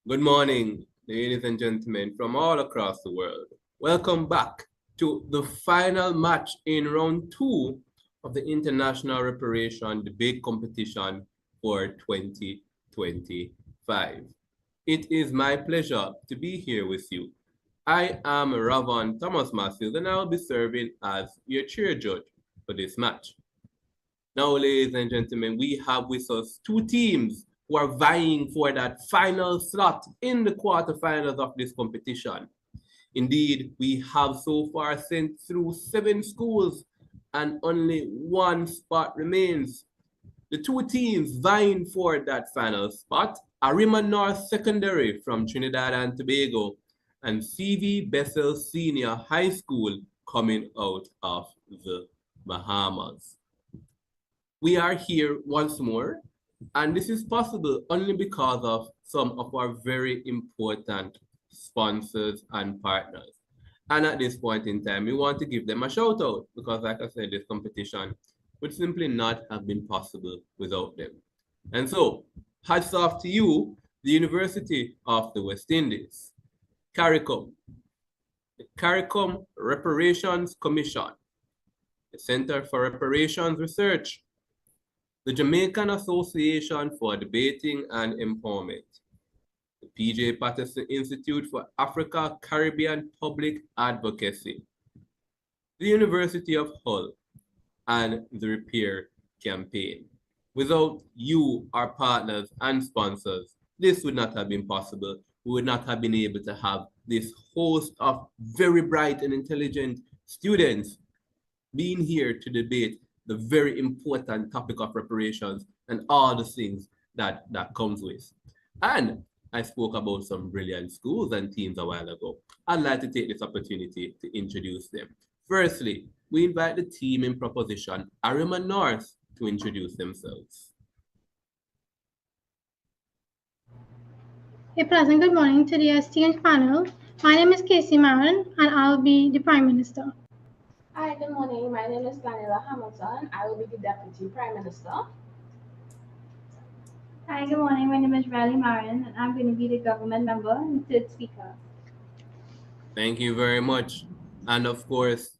Good morning, ladies and gentlemen from all across the world. Welcome back to the final match in round two of the International Reparation Debate Competition for 2025. It is my pleasure to be here with you. I am Ravon Thomas Matthews and I will be serving as your chair judge for this match. Now, ladies and gentlemen, we have with us two teams who are vying for that final slot in the quarterfinals of this competition. Indeed, we have so far sent through 7 schools and only one spot remains. The two teams vying for that final spot, Arima North Secondary from Trinidad and Tobago and CV Bethel Senior High School coming out of the Bahamas. We are here once more, and this is possible only because of some of our very important sponsors and partners. And at this point in time, we want to give them a shout out because, like I said, this competition would simply not have been possible without them. And so, hats off to you, the University of the West Indies, CARICOM, the CARICOM Reparations Commission, the Center for Reparations Research, the Jamaican Association for Debating and Empowerment, the P.J. Patterson Institute for Africa Caribbean Public Advocacy, the University of Hull, and the Repair Campaign. Without you, our partners and sponsors, this would not have been possible. We would not have been able to have this host of very bright and intelligent students being here to debate the very important topic of reparations and all the things that comes with. And I spoke about some brilliant schools and teams a while ago. I'd like to take this opportunity to introduce them. Firstly, we invite the team in proposition, Arima North, to introduce themselves. A pleasant good morning to the esteemed panel. My name is Casey Marin, and I'll be the Prime Minister. Hi, good morning. My name is Daniela Hamilton. I will be the Deputy Prime Minister. Hi, good morning. My name is Riley Marin, and I'm going to be the government member and third speaker. Thank you very much. And of course,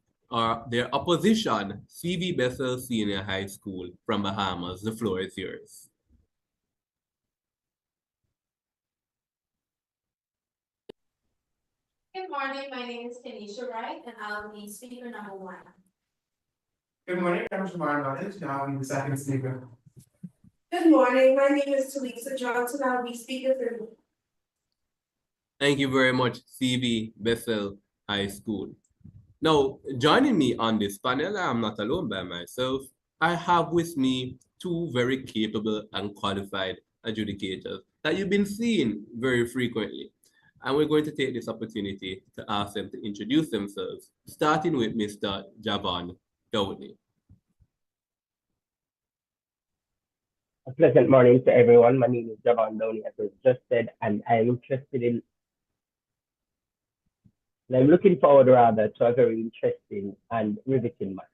their opposition, CV Bethel Senior High School from Bahamas. The floor is yours. Good morning, my name is Tanisha Wright, and I'll be speaker number 1. Good morning, I'm Shamar Knowledge, and I'll be the second speaker. Good morning, my name is Talisa Johnson, I'll be speaker 3. Thank you very much, CV Bethel High School. Now, joining me on this panel, I'm not alone by myself. I have with me two very capable and qualified adjudicators that you've been seeing very frequently. And we're going to take this opportunity to ask them to introduce themselves, starting with Mr. Javon Downey. A pleasant morning to everyone. My name is Javon Downey, as was just said, and I'm looking forward rather to a very interesting and riveting match.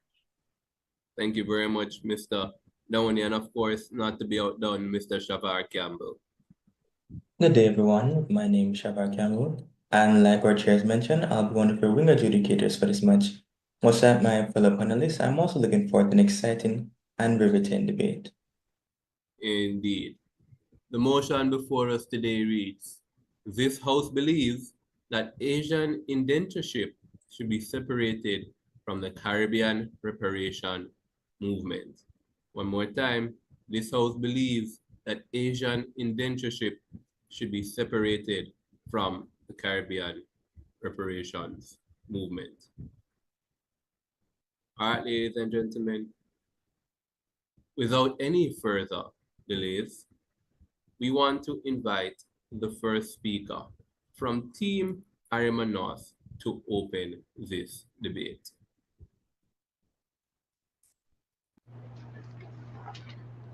Thank you very much, Mr. Downey, and of course, not to be outdone, Mr. Shavar Campbell. Good day, everyone. My name is Shavar Campbell, and like our chairs mentioned, I'll be one of your ring adjudicators for this match. Much like my fellow panelists, I'm also looking forward to an exciting and riveting debate. Indeed. The motion before us today reads, this House believes that Asian indentureship should be separated from the Caribbean reparation movement. One more time, this House believes that Asian indentureship should be separated from the Caribbean reparations movement. All right, ladies and gentlemen, without any further delays, we want to invite the first speaker from Team Arima North to open this debate.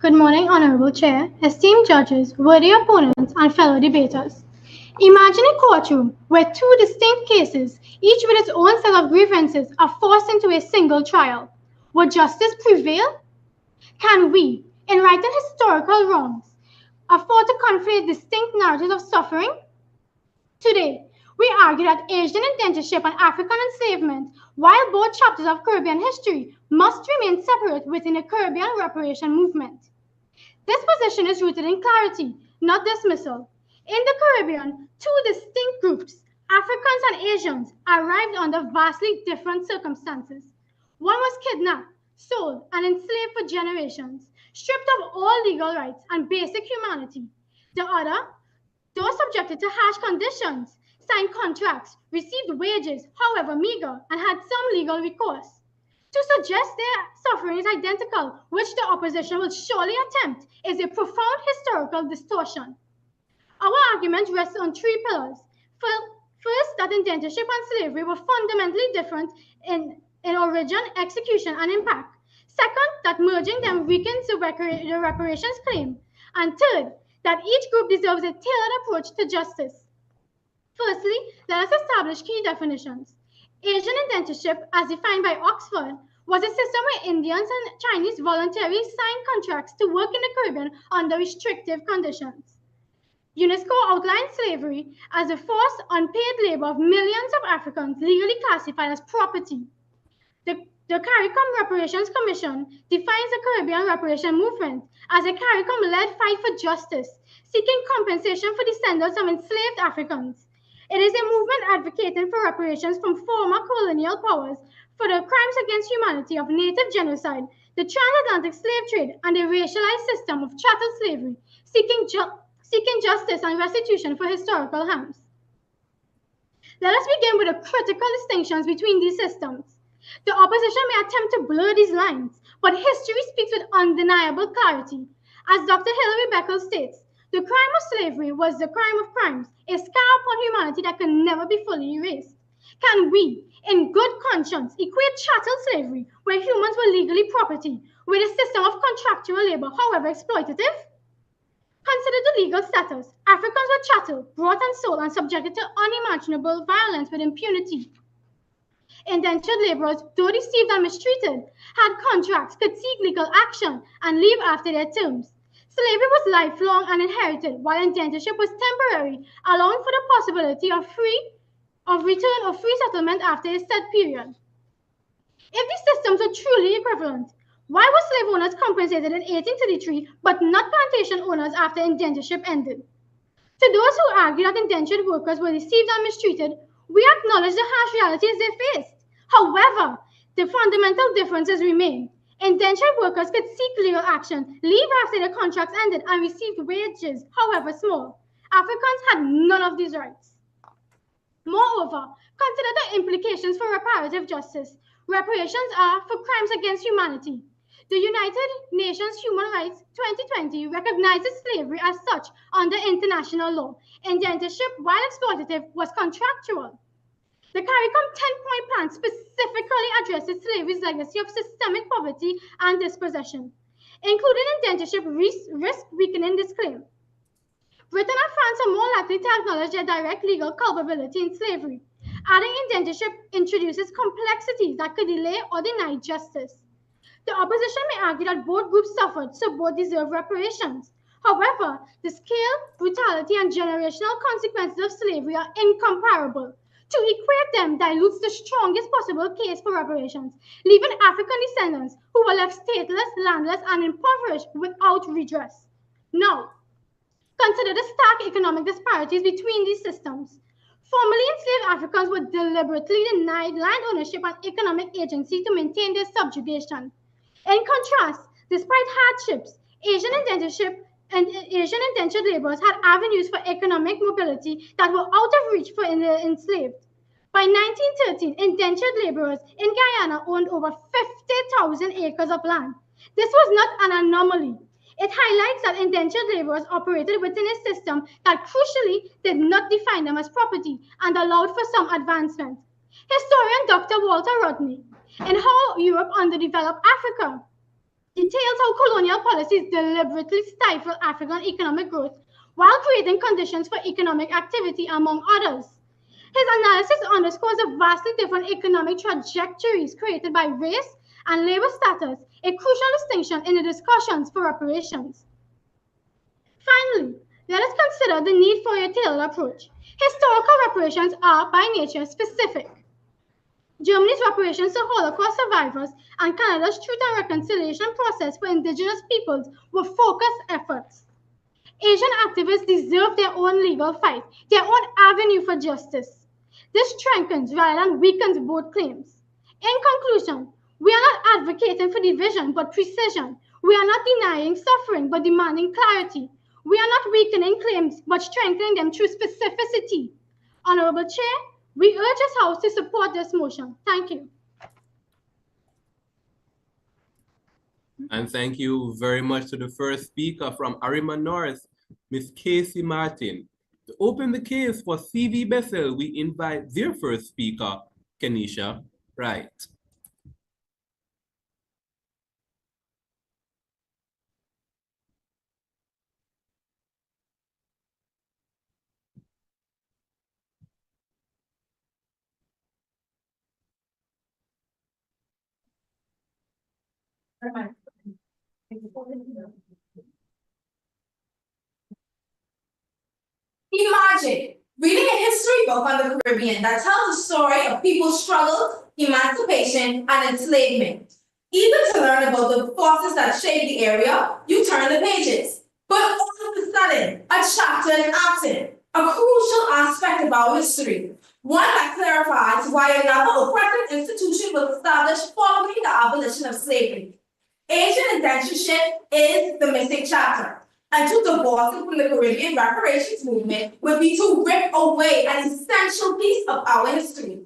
Good morning, Honorable Chair, esteemed judges, worthy opponents, and fellow debaters. Imagine a courtroom where two distinct cases, each with its own set of grievances, are forced into a single trial. Would justice prevail? Can we, in righting historical wrongs, afford to conflate distinct narratives of suffering Today, we argue that Asian indentureship and African enslavement, while both chapters of Caribbean history, must remain separate within the Caribbean reparation movement. This position is rooted in clarity, not dismissal. In the Caribbean, two distinct groups, Africans and Asians, arrived under vastly different circumstances. One was kidnapped, sold, and enslaved for generations, stripped of all legal rights and basic humanity. The other, though subjected to harsh conditions, signed contracts, received wages, however meager, and had some legal recourse. To suggest their suffering is identical, which the opposition will surely attempt, is a profound historical distortion. Our argument rests on three pillars. First, that indentureship and slavery were fundamentally different in origin, execution, and impact. Second, that merging them weakens the reparations claim. And third, that each group deserves a tailored approach to justice. Firstly, let us establish key definitions. Asian indentureship, as defined by Oxford, was a system where Indians and Chinese voluntarily signed contracts to work in the Caribbean under restrictive conditions. UNESCO outlined slavery as the forced unpaid labor of millions of Africans legally classified as property. The CARICOM Reparations Commission defines the Caribbean reparation movement as a CARICOM-led fight for justice, seeking compensation for descendants of enslaved Africans. It is a movement advocating for reparations from former colonial powers for the crimes against humanity of native genocide, the transatlantic slave trade, and a racialized system of chattel slavery, seeking justice and restitution for historical harms. Let us begin with the critical distinctions between these systems. The opposition may attempt to blur these lines, but history speaks with undeniable clarity. As Dr. Hilary Bethel states, the crime of slavery was the crime of crimes, a scar upon humanity that can never be fully erased. Can we, in good conscience, equate chattel slavery, where humans were legally property, with a system of contractual labor, however exploitative? Consider the legal status. Africans were chattel, bought and sold, and subjected to unimaginable violence with impunity. Indentured laborers, though deceived and mistreated, had contracts, could seek legal action, and leave after their terms. Slavery was lifelong and inherited, while indentureship was temporary, allowing for the possibility of return or free settlement after a set period. If these systems were truly equivalent, why were slave owners compensated in 1833 but not plantation owners after indentureship ended? To those who argue that indentured workers were deceived and mistreated, we acknowledge the harsh realities they faced. However, the fundamental differences remain. Indentured workers could seek legal action, leave after their contracts ended, and received wages, however small. Africans had none of these rights. Moreover, consider the implications for reparative justice. Reparations are for crimes against humanity. The United Nations Human Rights 2020 recognizes slavery as such under international law. Indentureship, while exploitative, was contractual. The CARICOM 10-point plan specifically addresses slavery's legacy of systemic poverty and dispossession, including indentureship risk weakening this claim. Britain and France are more likely to acknowledge their direct legal culpability in slavery. Adding indentureship introduces complexities that could delay or deny justice. The opposition may argue that both groups suffered, so both deserve reparations. However, the scale, brutality, and generational consequences of slavery are incomparable. To equate them dilutes the strongest possible case for reparations, leaving African descendants who were left stateless, landless, and impoverished without redress. Now, consider the stark economic disparities between these systems. Formerly enslaved Africans were deliberately denied land ownership and economic agency to maintain their subjugation. In contrast, despite hardships, Asian indentured laborers had avenues for economic mobility that were out of reach for the enslaved. By 1913, indentured laborers in Guyana owned over 50,000 acres of land. This was not an anomaly. It highlights that indentured laborers operated within a system that crucially did not define them as property and allowed for some advancement. Historian Dr. Walter Rodney, in How Europe Underdeveloped Africa, details how colonial policies deliberately stifle African economic growth while creating conditions for economic activity, among others. His analysis underscores the vastly different economic trajectories created by race and labor status, a crucial distinction in the discussions for reparations. Finally, let us consider the need for a tailored approach. Historical reparations are, by nature, specific. Germany's reparations to Holocaust survivors and Canada's Truth and Reconciliation process for Indigenous peoples were focused efforts. Asian activists deserve their own legal fight, their own avenue for justice. This strengthens rather than weakens both claims. In conclusion, we are not advocating for division but precision. We are not denying suffering but demanding clarity. We are not weakening claims but strengthening them through specificity. Honorable Chair, we urge this House to support this motion. Thank you. And thank you very much to the first speaker from Arima North, Ms. Casey Martin. To open the case for CV Bethel, we invite their first speaker, Kenisha Wright. Imagine reading a history book on the Caribbean that tells the story of people's struggles, emancipation, and enslavement. Eager to learn about the forces that shaped the area, you turn the pages. But all of a sudden, a chapter is absent, a crucial aspect of our history, one that clarifies why another oppressive institution was established following the abolition of slavery. Asian indentureship is the missing chapter. And to divorce it from the Caribbean reparations movement would be to rip away an essential piece of our history.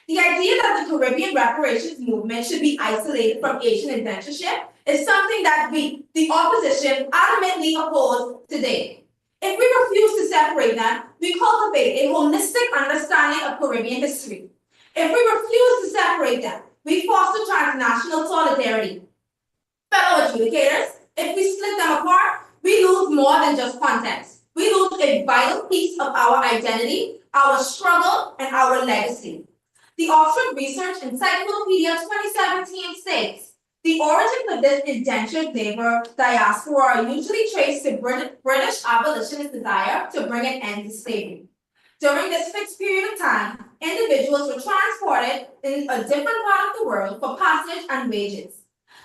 The idea that the Caribbean reparations movement should be isolated from Asian indentureship is something that we, the opposition, adamantly oppose today. If we refuse to separate them, we cultivate a holistic understanding of Caribbean history. If we refuse to separate them, we foster transnational solidarity. Fellow adjudicators, if we split them apart, we lose more than just context. We lose a vital piece of our identity, our struggle, and our legacy. The Oxford Research Encyclopedia 2017 states, the origins of this indentured labor diaspora are usually traced to British abolitionist desire to bring an end to slavery. During this fixed period of time, individuals were transported in a different part of the world for passage and wages.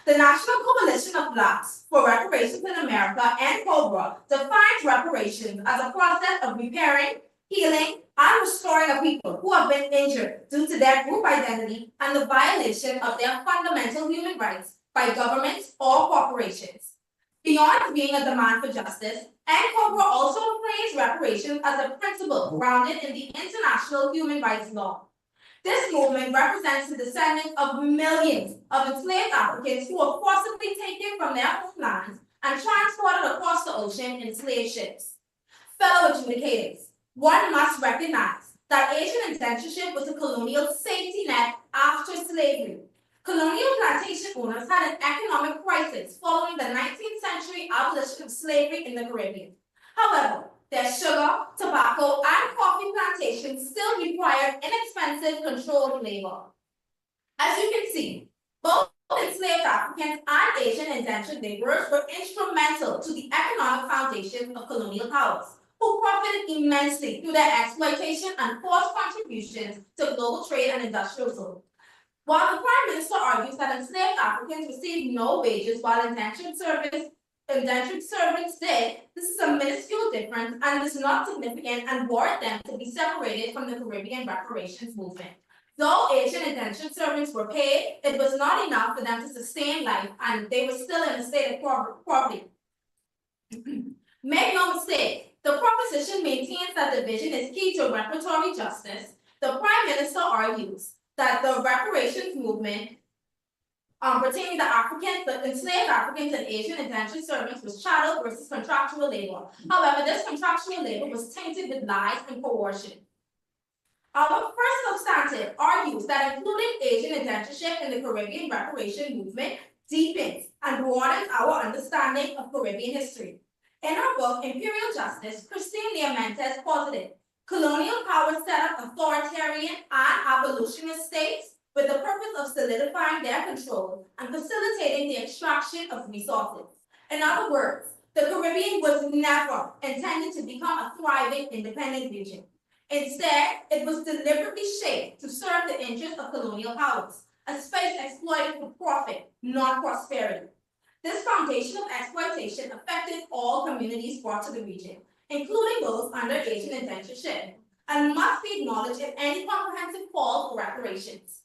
The National Coalition of Blacks for Reparations in America and COBRA defines reparations as a process of repairing, healing, and restoring a people who have been injured due to their group identity and the violation of their fundamental human rights by governments or corporations. Beyond being a demand for justice, COBRA also frames reparations as a principle grounded in the international human rights law. This movement represents the descendants of millions of enslaved Africans who were forcibly taken from their homelands and transported across the ocean in slave ships. Fellow adjudicators, one must recognize that Asian indentureship was a colonial safety net after slavery. Colonial plantation owners had an economic crisis following the 19th century abolition of slavery in the Caribbean. However, their sugar, tobacco, and coffee plantations still required inexpensive controlled labor. As you can see, both enslaved Africans and Asian indentured laborers were instrumental to the economic foundation of colonial powers, who profited immensely through their exploitation and forced contributions to global trade and industrial growth. While the Prime Minister argues that enslaved Africans received no wages while indentured servants did, this is a minuscule difference and is not significant and warrant them to be separated from the Caribbean reparations movement. Though Asian indentured servants were paid, it was not enough for them to sustain life and they were still in a state of poverty. Make no mistake, the proposition maintains that division is key to reparatory justice. The Prime Minister argues that the reparations movement pertaining to the enslaved Africans and Asian indentured servants was chattel versus contractual labor. However, this contractual labor was tainted with lies and coercion. Our first substantive argues that including Asian indentureship in the Caribbean reparation movement deepens and broadens our understanding of Caribbean history. In her book, Imperial Justice, Christine Liamentes posited, colonial powers set up authoritarian and abolitionist states with the purpose of solidifying their control and facilitating the extraction of resources. In other words, the Caribbean was never intended to become a thriving independent region. Instead, it was deliberately shaped to serve the interests of colonial powers, a space exploited for profit, not prosperity. This foundation of exploitation affected all communities brought to the region, including those under Asian indentureship, and must be acknowledged in any comprehensive call for reparations.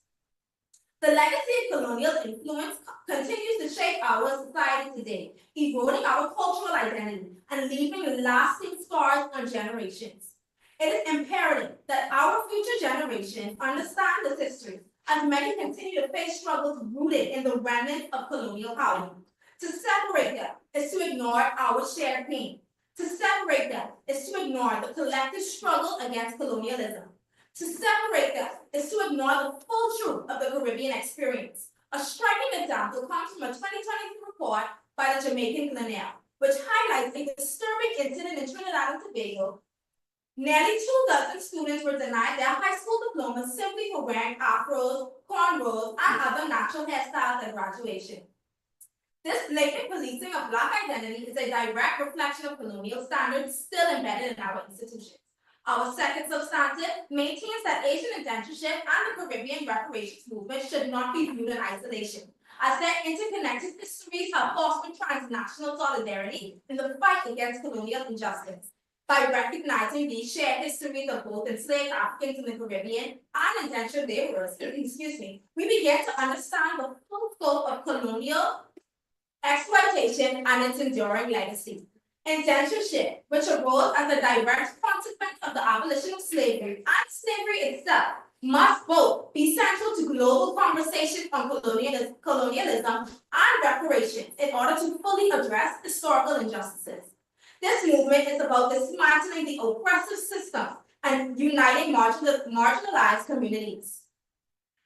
The legacy of colonial influence continues to shape our society today, eroding our cultural identity and leaving lasting scars on generations. It is imperative that our future generations understand this history, as many continue to face struggles rooted in the remnants of colonial power. To separate them is to ignore our shared pain. To separate them is to ignore the collective struggle against colonialism. To separate them is to ignore the full truth of the Caribbean experience. A striking example comes from a 2023 report by the Jamaican Glenelg, which highlights a disturbing incident in Trinidad and Tobago. Nearly 2 dozen students were denied their high school diplomas simply for wearing afros, cornrows, and other natural hairstyles at graduation. This blatant policing of Black identity is a direct reflection of colonial standards still embedded in our institutions. Our second substantive maintains that Asian indentureship and the Caribbean reparations movement should not be viewed in isolation, as their interconnected histories have fostered transnational solidarity in the fight against colonial injustice. By recognizing these shared histories of both enslaved Africans in the Caribbean and indentured laborers, we begin to understand the full scope of colonial exploitation and its enduring legacy. Indentureship, which arose as a direct consequence of the abolition of slavery and slavery itself, must both be central to global conversation on colonialism and reparations in order to fully address historical injustices. This movement is about dismantling the oppressive system and uniting marginalized communities.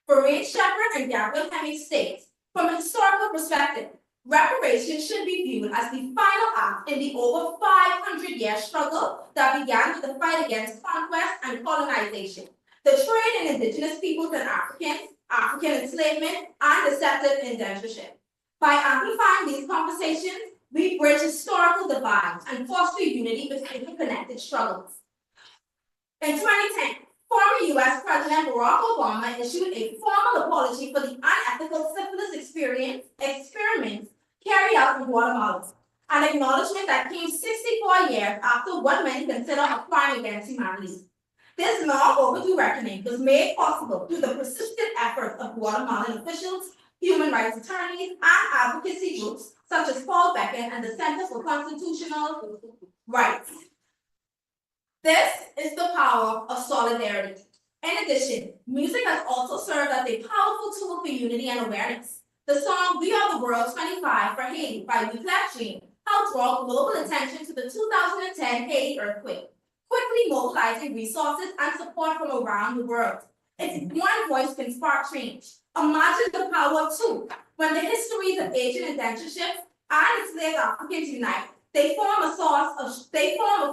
Lorraine Shepherd and Gabriel Hemming state, from a historical perspective, reparations should be viewed as the final act in the over 500-year struggle that began with the fight against conquest and colonization, the trade in indigenous peoples and Africans, African enslavement, and deceptive indentureship. By amplifying these conversations, we bridge historical divides and foster unity between interconnected struggles. In 2010, former U.S. President Barack Obama issued a formal apology for the unethical syphilis experiments carried out in Guatemala, an acknowledgement that came 64 years after what many consider a crime against humanity. This long overdue reckoning was made possible through the persistent efforts of Guatemalan officials, human rights attorneys, and advocacy groups such as Paul Beckett and the Center for Constitutional Rights. This is the power of solidarity. In addition, music has also served as a powerful tool for unity and awareness. The song We Are the World 25 for Haiti by Wyclef Jean helped draw global attention to the 2010 Haiti earthquake, quickly mobilizing resources and support from around the world. If one voice can spark change, imagine the power of two. When the histories of Asian indentureship and enslaved Africans unite, they form a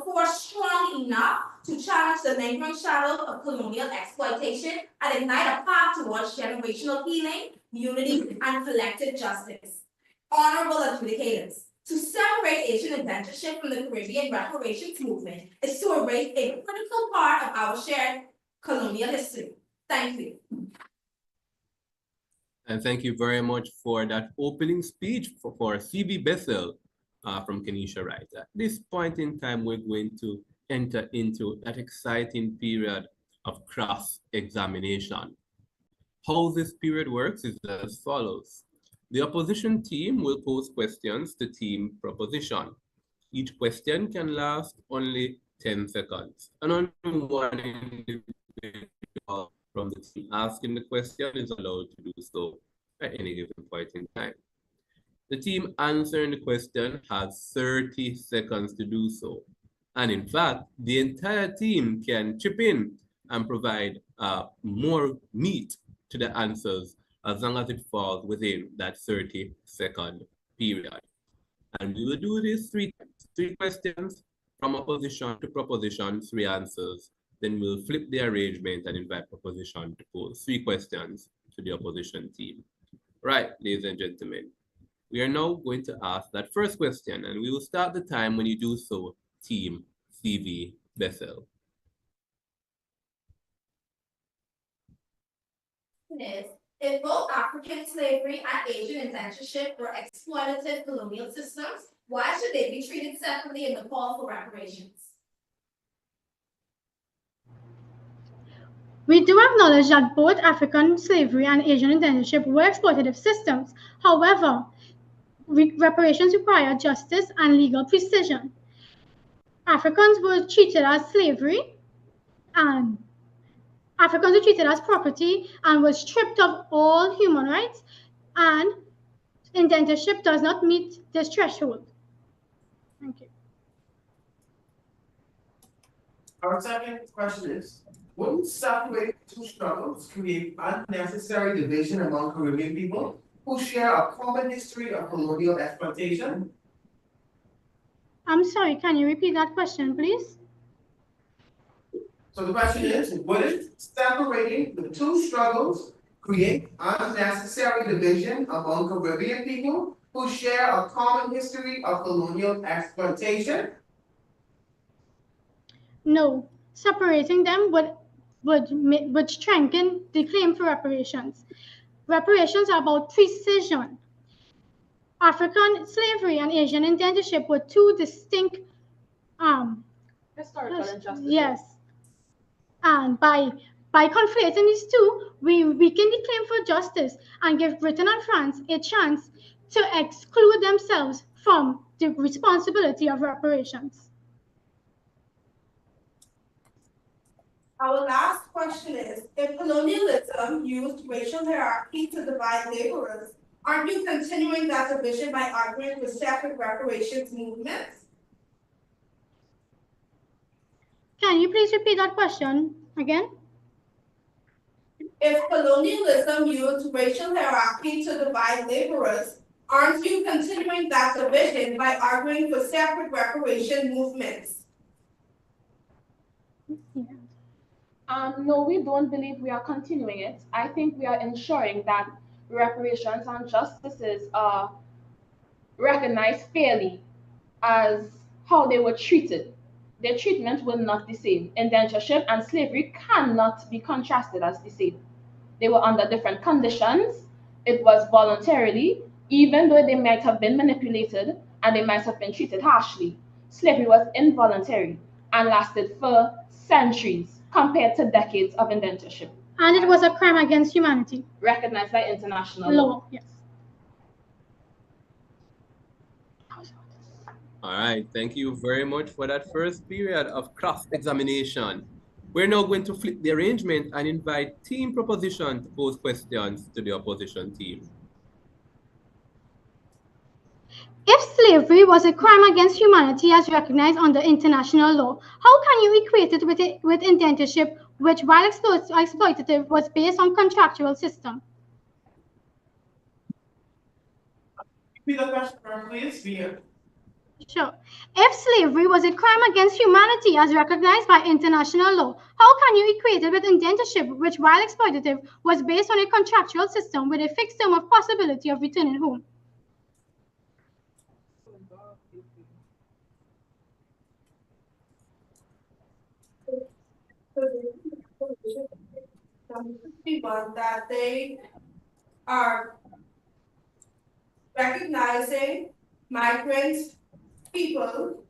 force strong enough to challenge the lingering shadows of colonial exploitation and ignite a path towards generational healing, unity, and collective justice. Honorable adjudicators, to separate Asian indentureship from the Caribbean reparations movement is to erase a critical part of our shared colonial history. Thank you. And thank you very much for that opening speech for C.B. Bethel from Kenesha Wright. At this point in time, we're going to enter into that exciting period of cross-examination. How this period works is as follows. The opposition team will pose questions to team proposition. Each question can last only 10 seconds, and only one individual from the team asking the question is allowed to do so at any given point in time. The team answering the question has 30 seconds to do so. And in fact, the entire team can chip in and provide more meat to the answers as long as it falls within that 30-second period. And we will do this three questions from opposition to proposition, 3 answers. Then we'll flip the arrangement and invite proposition to pose 3 questions to the opposition team. Right, ladies and gentlemen, we are now going to ask that first question, and we will start the time when you do so, team CV Bethel. Is if both African slavery and Asian indentureship were exploitative colonial systems, why should they be treated separately in the call for reparations? We do acknowledge that both African slavery and Asian indentureship were exploitative systems. However, reparations require justice and legal precision. Africans were treated as slavery, and Africans were treated as property and were stripped of all human rights, and indentureship does not meet this threshold. Thank you. Our second question is, wouldn't separating two struggles create unnecessary division among Caribbean people who share a common history of colonial exploitation? I'm sorry, can you repeat that question, please? So the question is, wouldn't separating the two struggles create unnecessary division among Caribbean people who share a common history of colonial exploitation? No, separating them would strengthen the claim for reparations. Reparations are about precision. African slavery and Asian indentureship were two distinct Historical injustices. yes. And by conflating these two, we weaken the claim for justice and give Britain and France a chance to exclude themselves from the responsibility of reparations. Our last question is, if colonialism used racial hierarchy to divide laborers, aren't you continuing that division by arguing for separate reparations movements? Can you please repeat that question again? If colonialism used racial hierarchy to divide laborers, aren't you continuing that division by arguing for separate reparation movements? No, we don't believe we are continuing it. I think we are ensuring that reparations and justices are recognized fairly as how they were treated. Their treatment will not be the same. Indentureship and slavery cannot be contrasted as the same. They were under different conditions. It was voluntarily, even though they might have been manipulated and they might have been treated harshly. Slavery was involuntary and lasted for centuries compared to decades of indentureship. And it was a crime against humanity. Recognized by international law. Yes. All right, thank you very much for that first period of cross-examination. We're now going to flip the arrangement and invite team proposition to pose questions to the opposition team. If slavery was a crime against humanity as recognized under international law, how can you equate it with indentureship, which, while exploitative, was based on contractual system? Repeat the question, please. Sure. If slavery was a crime against humanity as recognized by international law, how can you equate it with indentureship, which, while exploitative, was based on a contractual system with a fixed term of possibility of returning home? That they are recognizing migrant people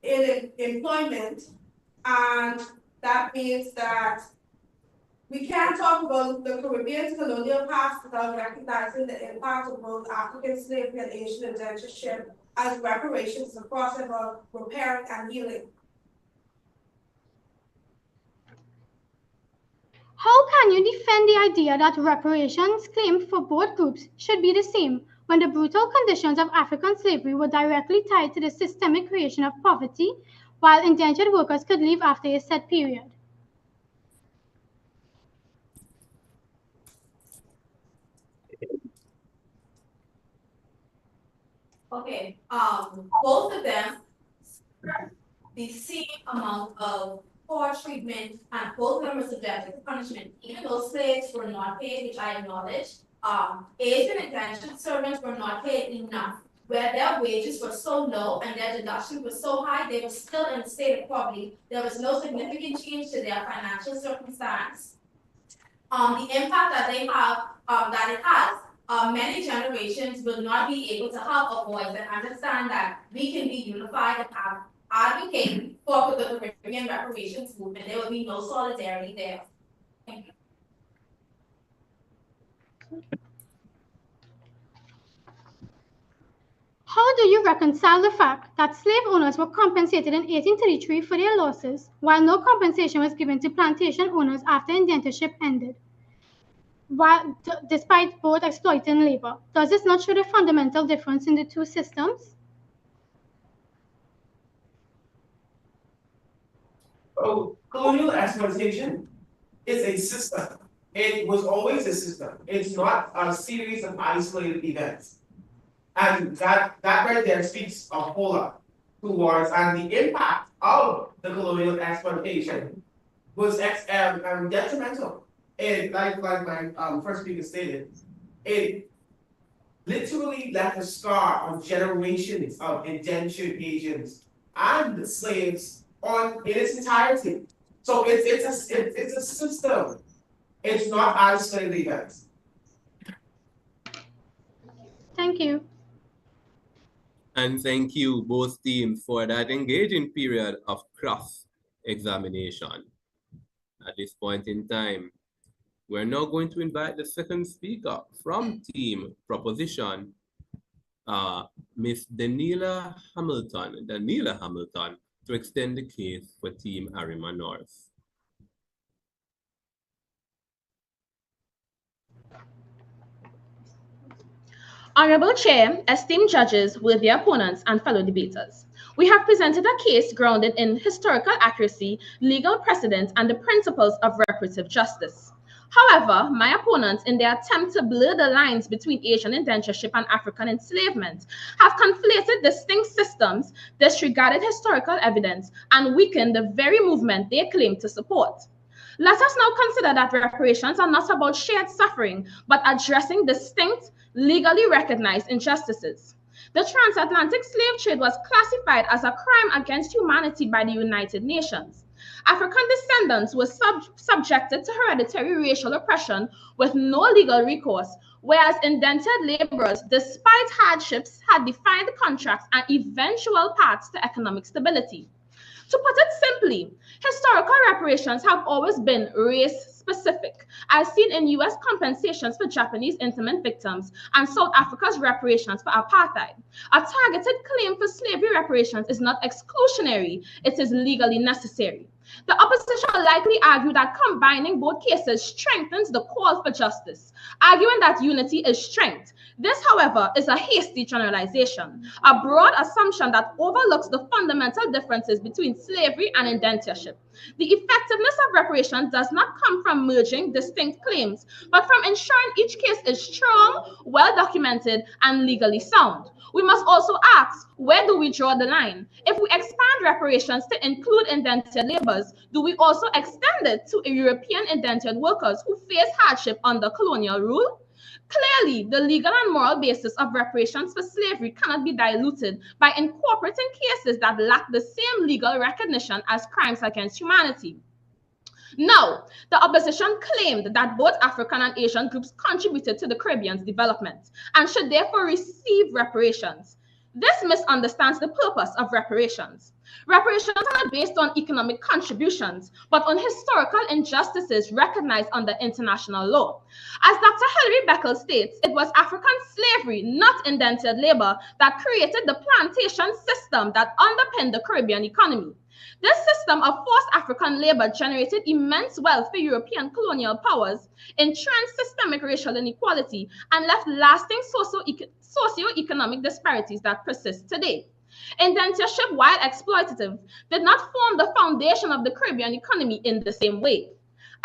in employment, and that means that we can't talk about the Caribbean colonial past without recognizing the impact of both African slavery and Asian indentureship as reparations is a process of repairing and healing. How can you defend the idea that reparations claimed for both groups should be the same when the brutal conditions of African slavery were directly tied to the systemic creation of poverty, while indentured workers could leave after a set period? Okay, both of them the same amount of poor treatment, and both of them were subjected to punishment. Even though slaves were not paid, which I acknowledge, Asian indentured servants were not paid enough, where their wages were so low and their deductions were so high, they were still in a state of poverty. There was no significant change to their financial circumstance. the impact that they have, that it has, many generations will not be able to have a voice and understand that we can be unified and advocate for the Caribbean reparations movement. There will be no solidarity there. Thank you. How do you reconcile the fact that slave owners were compensated in 1833 for their losses, while no compensation was given to plantation owners after indentureship ended, despite both exploiting labor? Does this not show the fundamental difference in the two systems? So, colonial exploitation is a system. It was always a system. It's not a series of isolated events. And that right there speaks a whole lot towards, and the impact of the colonial exploitation was detrimental. It, like my first speaker stated, it literally left a scar on generations of indentured agents and slaves in its entirety. So it's a system. It's not isolated events. Thank you. And thank you, both teams, for that engaging period of cross-examination. At this point in time, we're now going to invite the second speaker from Team Proposition, Miss Daniela Hamilton, to extend the case for Team Arima North. Honorable Chair, esteemed judges, worthy opponents, and fellow debaters, we have presented a case grounded in historical accuracy, legal precedent, and the principles of reparative justice. However, my opponents, in their attempt to blur the lines between Asian indentureship and African enslavement, have conflated distinct systems, disregarded historical evidence, and weakened the very movement they claim to support. Let us now consider that reparations are not about shared suffering, but addressing distinct, legally recognized injustices. The transatlantic slave trade was classified as a crime against humanity by the United Nations. African descendants were subjected to hereditary racial oppression with no legal recourse, whereas indentured laborers, despite hardships, had defined contracts and eventual paths to economic stability. To put it simply, historical reparations have always been race-specific, as seen in U.S. compensations for Japanese internment victims and South Africa's reparations for apartheid. A targeted claim for slavery reparations is not exclusionary, it is legally necessary. The opposition will likely argue that combining both cases strengthens the call for justice, arguing that unity is strength. This, however, is a hasty generalization, a broad assumption that overlooks the fundamental differences between slavery and indentureship. The effectiveness of reparation does not come from merging distinct claims, but from ensuring each case is strong, well-documented, and legally sound. We must also ask, where do we draw the line? If we expand reparations to include indentured laborers, do we also extend it to European indentured workers who face hardship under colonial rule? Clearly, the legal and moral basis of reparations for slavery cannot be diluted by incorporating cases that lack the same legal recognition as crimes against humanity. Now, the opposition claimed that both African and Asian groups contributed to the Caribbean's development and should therefore receive reparations. This misunderstands the purpose of reparations. Reparations are not based on economic contributions, but on historical injustices recognized under international law. As Dr. Hilary Bethel states, it was African slavery, not indentured labor, that created the plantation system that underpinned the Caribbean economy. This system of forced African labor generated immense wealth for European colonial powers, entrenched systemic racial inequality, and left lasting socio-economic disparities that persist today. Indentureship, while exploitative, did not form the foundation of the Caribbean economy in the same way.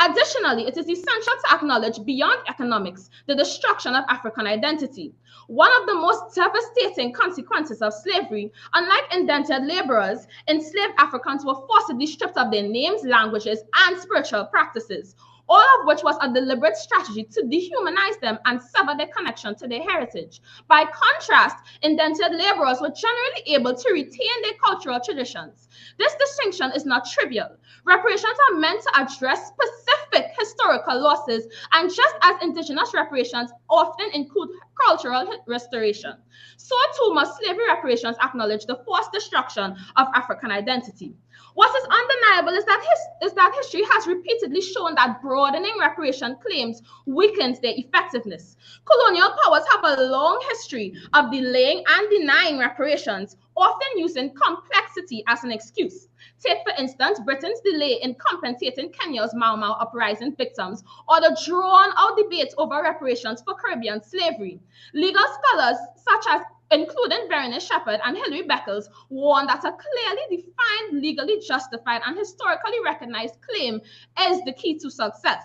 Additionally, it is essential to acknowledge beyond economics the destruction of African identity. One of the most devastating consequences of slavery, unlike indentured laborers, enslaved Africans were forcibly stripped of their names, languages, and spiritual practices. all of which was a deliberate strategy to dehumanize them and sever their connection to their heritage. By contrast, indentured laborers were generally able to retain their cultural traditions. This distinction is not trivial. Reparations are meant to address specific historical losses, and just as indigenous reparations often include cultural restoration, so too must slavery reparations acknowledge the forced destruction of African identity. What is undeniable is that history has repeatedly shown that broadening reparation claims weakens their effectiveness. Colonial powers have a long history of delaying and denying reparations, often using complexity as an excuse. Take, for instance, Britain's delay in compensating Kenya's Mau Mau uprising victims, or the drawn-out debate over reparations for Caribbean slavery. Legal scholars such as including Berenice Shepherd and Hilary Beckles, warn that a clearly defined, legally justified, and historically recognized claim is the key to success.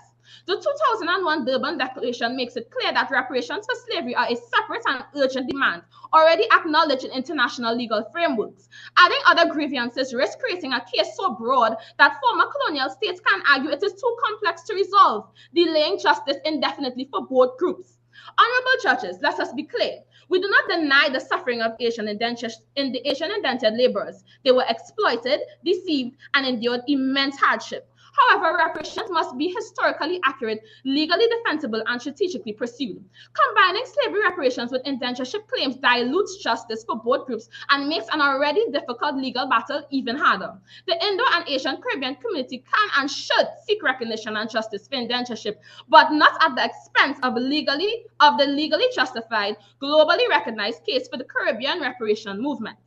The 2001 Durban Declaration makes it clear that reparations for slavery are a separate and urgent demand, already acknowledged in international legal frameworks. Adding other grievances risks creating a case so broad that former colonial states can argue it is too complex to resolve, delaying justice indefinitely for both groups. Honorable judges, let us be clear. We do not deny the suffering of Asian indentured laborers. They were exploited, deceived, and endured immense hardship. However, reparations must be historically accurate, legally defensible, and strategically pursued. Combining slavery reparations with indentureship claims dilutes justice for both groups and makes an already difficult legal battle even harder. The Indo and Asian Caribbean community can and should seek recognition and justice for indentureship, but not at the expense of the legally justified, globally recognized case for the Caribbean reparation movement.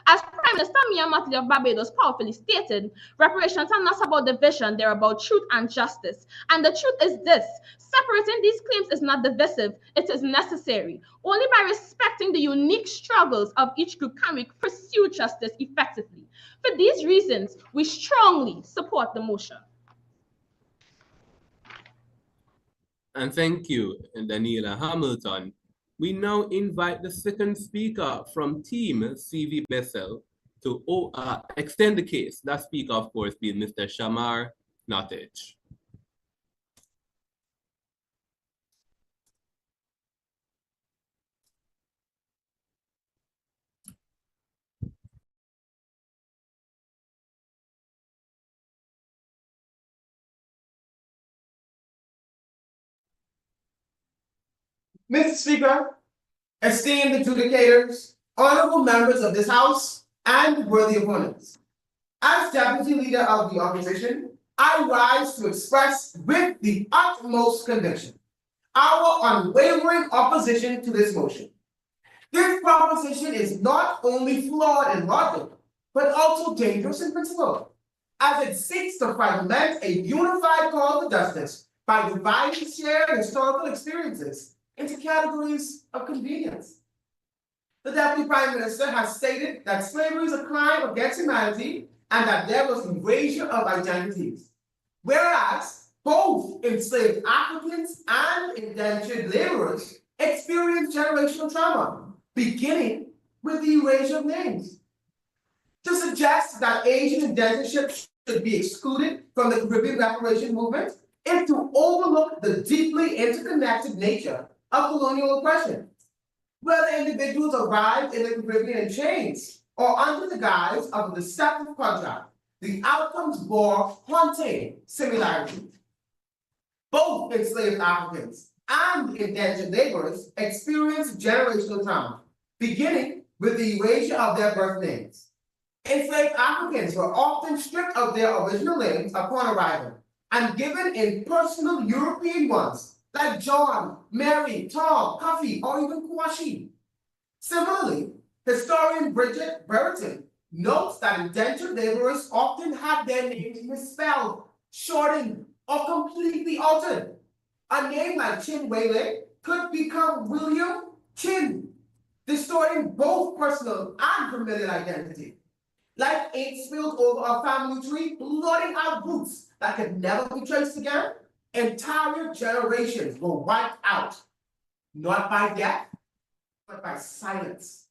As Prime Minister Mia Mottley of Barbados powerfully stated, reparations are not about division, they're about truth and justice. And the truth is this: separating these claims is not divisive, it is necessary. Only by respecting the unique struggles of each group can we pursue justice effectively. For these reasons, we strongly support the motion. And thank you, Daniela Hamilton. We now invite the second speaker from Team CV Bethel to extend the case. That speaker, of course, being Mr. Shamar Nottage. Mr. Speaker, esteemed adjudicators, honorable members of this House, and worthy opponents. As Deputy Leader of the Opposition, I rise to express with the utmost conviction our unwavering opposition to this motion. This proposition is not only flawed in logic, but also dangerous in principle, as it seeks to fragment a unified call to justice by dividing shared historical experiences into categories of convenience. The Deputy Prime Minister has stated that slavery is a crime against humanity and that there was erasure of identities, whereas both enslaved Africans and indentured laborers experienced generational trauma, beginning with the erasure of names. To suggest that Asian indentureship should be excluded from the Caribbean reparation movement is to overlook the deeply interconnected nature of colonial oppression. Whether individuals arrived in the Caribbean in chains or under the guise of a deceptive contract, the outcomes bore haunting similarities. Both enslaved Africans and indentured laborers experienced generational trauma, beginning with the erasure of their birth names. Enslaved Africans were often stripped of their original names upon arrival and given impersonal European ones like John, Mary, Tom, Cuffy, or even Kwashi. Similarly, historian Bridget Brereton notes that indentured laborers often had their names misspelled, shortened, or completely altered. A name like Chinwele could become William Chin, distorting both personal and familial identity. Like ink spilled over a family tree, blotting out roots that could never be traced again, entire generations were wiped out, not by death, but by silence,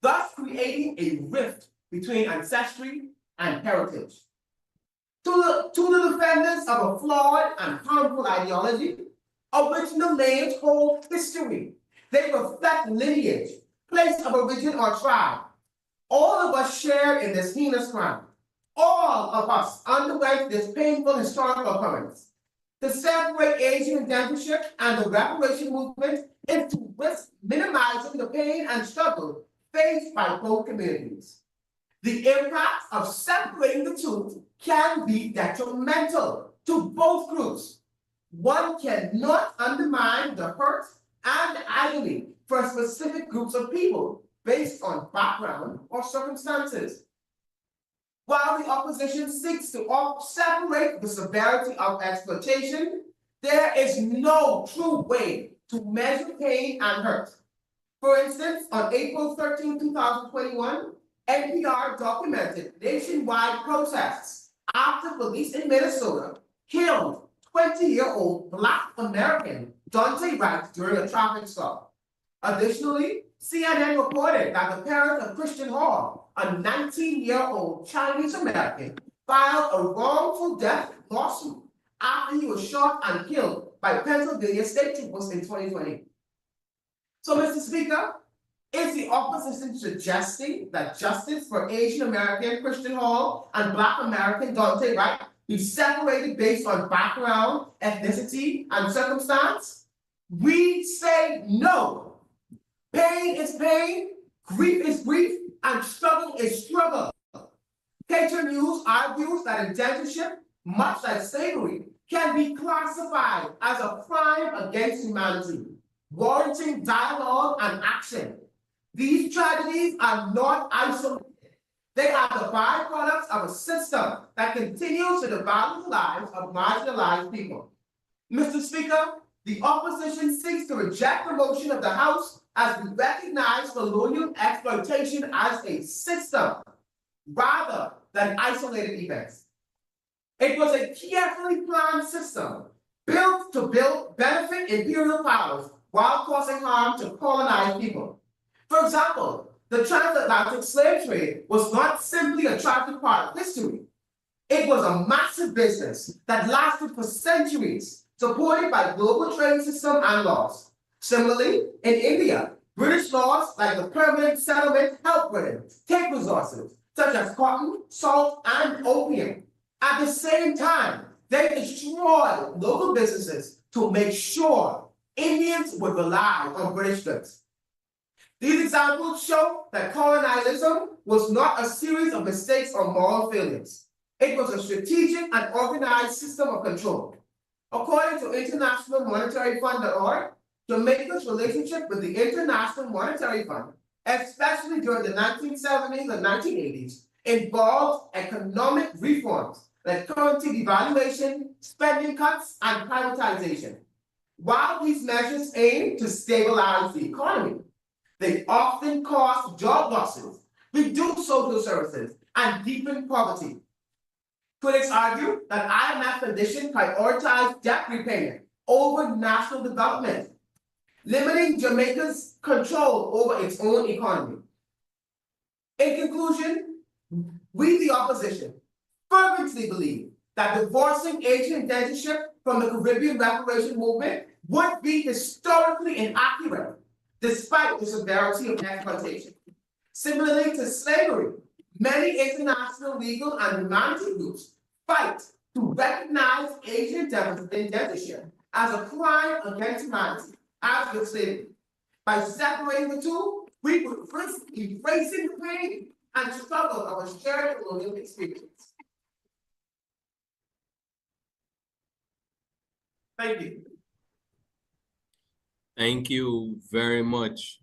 thus creating a rift between ancestry and heritage. To the defenders of a flawed and harmful ideology, original names hold history. They reflect lineage, place of origin, or tribe. All of us share in this heinous crime. All of us underwent this painful historical occurrence. To separate Asian indentureship and the reparation movement is to risk minimizing the pain and struggle faced by both communities. The impact of separating the two can be detrimental to both groups. One cannot undermine the hurt and agony for specific groups of people based on background or circumstances. While the opposition seeks to separate the severity of exploitation, there is no true way to measure pain and hurt. For instance, on April 13, 2021, NPR documented nationwide protests after police in Minnesota killed 20-year-old Black American Dante Wright during a traffic stop. Additionally, CNN reported that the parents of Christian Hall, a 19-year-old Chinese American, filed a wrongful death lawsuit after he was shot and killed by Pennsylvania state troopers in 2020. So, Mr. Speaker, is the opposition suggesting that justice for Asian American Christian Hall and Black American Dante Wright be separated based on background, ethnicity, and circumstance? We say no. Pain is pain, grief is grief, and struggle is struggle. Patriot News argues that indentureship, much like slavery, can be classified as a crime against humanity, warranting dialogue and action. These tragedies are not isolated. They are the byproducts of a system that continues to devalue the lives of marginalized people. Mr. Speaker, the opposition seeks to reject the motion of the House as we recognize colonial exploitation as a system rather than isolated events. It was a carefully planned system built to benefit imperial powers while causing harm to colonized people. For example, the transatlantic slave trade was not simply a tragic part of history. It was a massive business that lasted for centuries, supported by global trade system and laws. Similarly, in India, British laws like the Permanent Settlement helped Britain take resources such as cotton, salt, and opium. At the same time, they destroyed local businesses to make sure Indians would rely on British goods. These examples show that colonialism was not a series of mistakes or moral failures. It was a strategic and organized system of control. According to International Monetary Fund.org, Jamaica's relationship with the International Monetary Fund, especially during the 1970s and 1980s, involved economic reforms like currency devaluation, spending cuts, and privatization. While these measures aim to stabilize the economy, they often cause job losses, reduce social services, and deepen poverty. Critics argue that IMF conditions prioritize debt repayment over national development, limiting Jamaica's control over its own economy. In conclusion, we, the opposition, fervently believe that divorcing Asian indentureship from the Caribbean reparation movement would be historically inaccurate, despite the severity of exploitation. Similarly to slavery, many international legal and humanitarian groups fight to recognize Asian indentureship as a crime against humanity, as with slavery. By separating the two, we would risk erasing the pain and struggle of a shared colonial experience. Thank you. Thank you very much.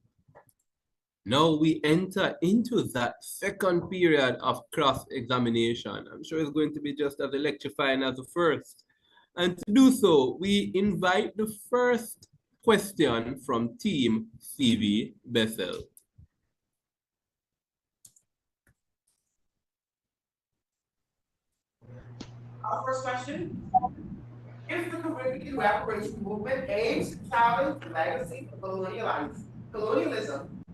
Now we enter into that second period of cross-examination. I'm sure it's going to be just as electrifying as the first. And to do so, we invite the first question from Team CV Bethel. Our first question. If the Caribbean reparation movement aims to challenge the legacy of colonialism,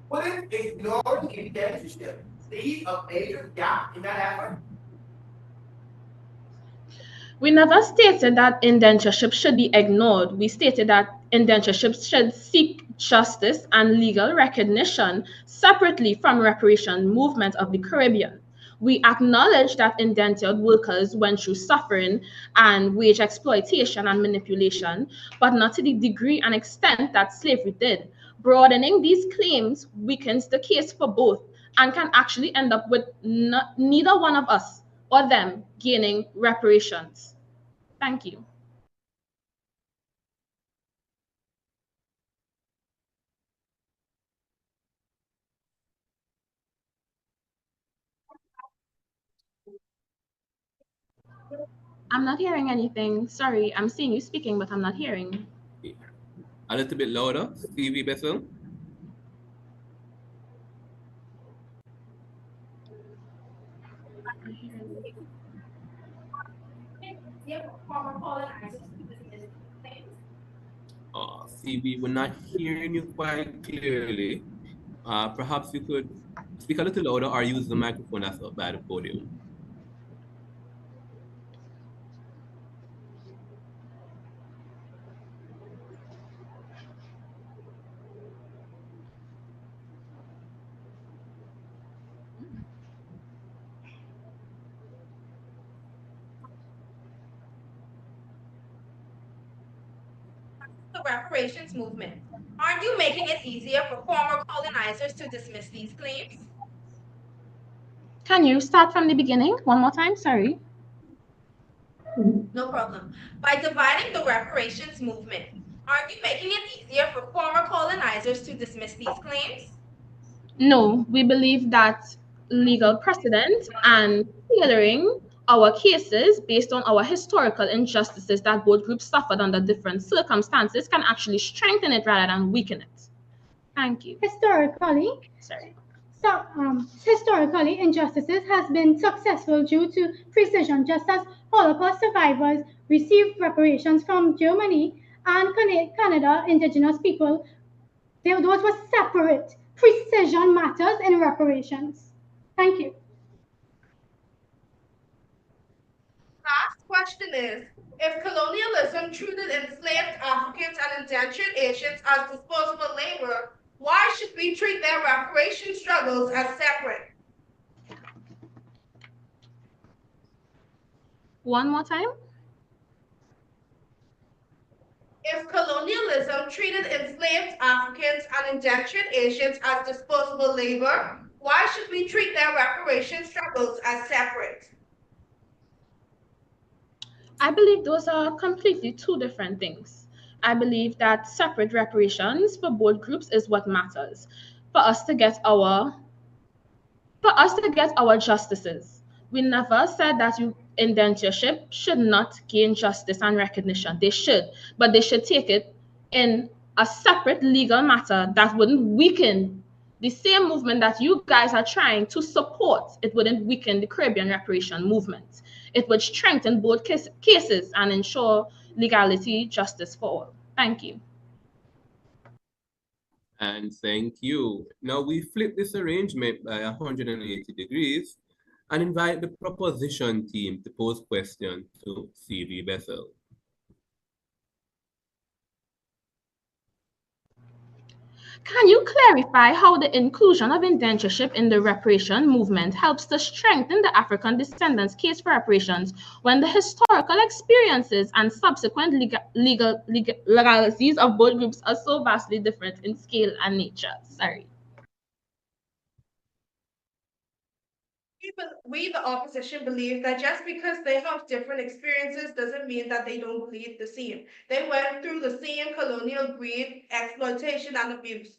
would it ignore the indentureship leave a major gap in that effort? We never stated that indentureship should be ignored. We stated that indentureship should seek justice and legal recognition separately from reparation movement of the Caribbean. We acknowledge that indentured workers went through suffering and wage exploitation and manipulation, but not to the degree and extent that slavery did. Broadening these claims weakens the case for both and can actually end up with neither one of us or them gaining reparations. Thank you. I'm not hearing anything. Sorry, I'm seeing you speaking, but I'm not hearing. A little bit louder, CV Bethel. CV, we're not hearing you quite clearly. Perhaps you could speak a little louder or use the microphone that's up by the podium. The reparations movement. Aren't you making it easier for former colonizers to dismiss these claims? Can you start from the beginning one more time? Sorry. No problem. By dividing the reparations movement, aren't you making it easier for former colonizers to dismiss these claims? No, we believe that legal precedent and tailoring our cases based on our historical injustices that both groups suffered under different circumstances can actually strengthen it rather than weaken it. Thank you. Historically, injustices has been successful due to precision, just as Holocaust survivors received reparations from Germany and Canada indigenous people. Those were separate. Precision matters in reparations. Thank you. Last question is, if colonialism treated enslaved Africans and indentured Asians as disposable labor, why should we treat their reparation struggles as separate? One more time. If colonialism treated enslaved Africans and indentured Asians as disposable labor, why should we treat their reparation struggles as separate? I believe those are completely two different things. I believe that separate reparations for both groups is what matters. For us to get our justices. We never said that indentureship should not gain justice and recognition. They should, but they should take it in a separate legal matter that wouldn't weaken the same movement that you guys are trying to support. It wouldn't weaken the Caribbean reparation movement. It would strengthen both cases and ensure legality, justice for all. Thank you. And thank you. Now we flip this arrangement by 180 degrees and invite the proposition team to pose questions to CV Bethel. Can you clarify how the inclusion of indentureship in the reparation movement helps to strengthen the African descendants' case for reparations when the historical experiences and subsequent legalities of both groups are so vastly different in scale and nature? Sorry. We, the opposition, believe that just because they have different experiences doesn't mean that they don't bleed the same. They went through the same colonial greed, exploitation, and abuse.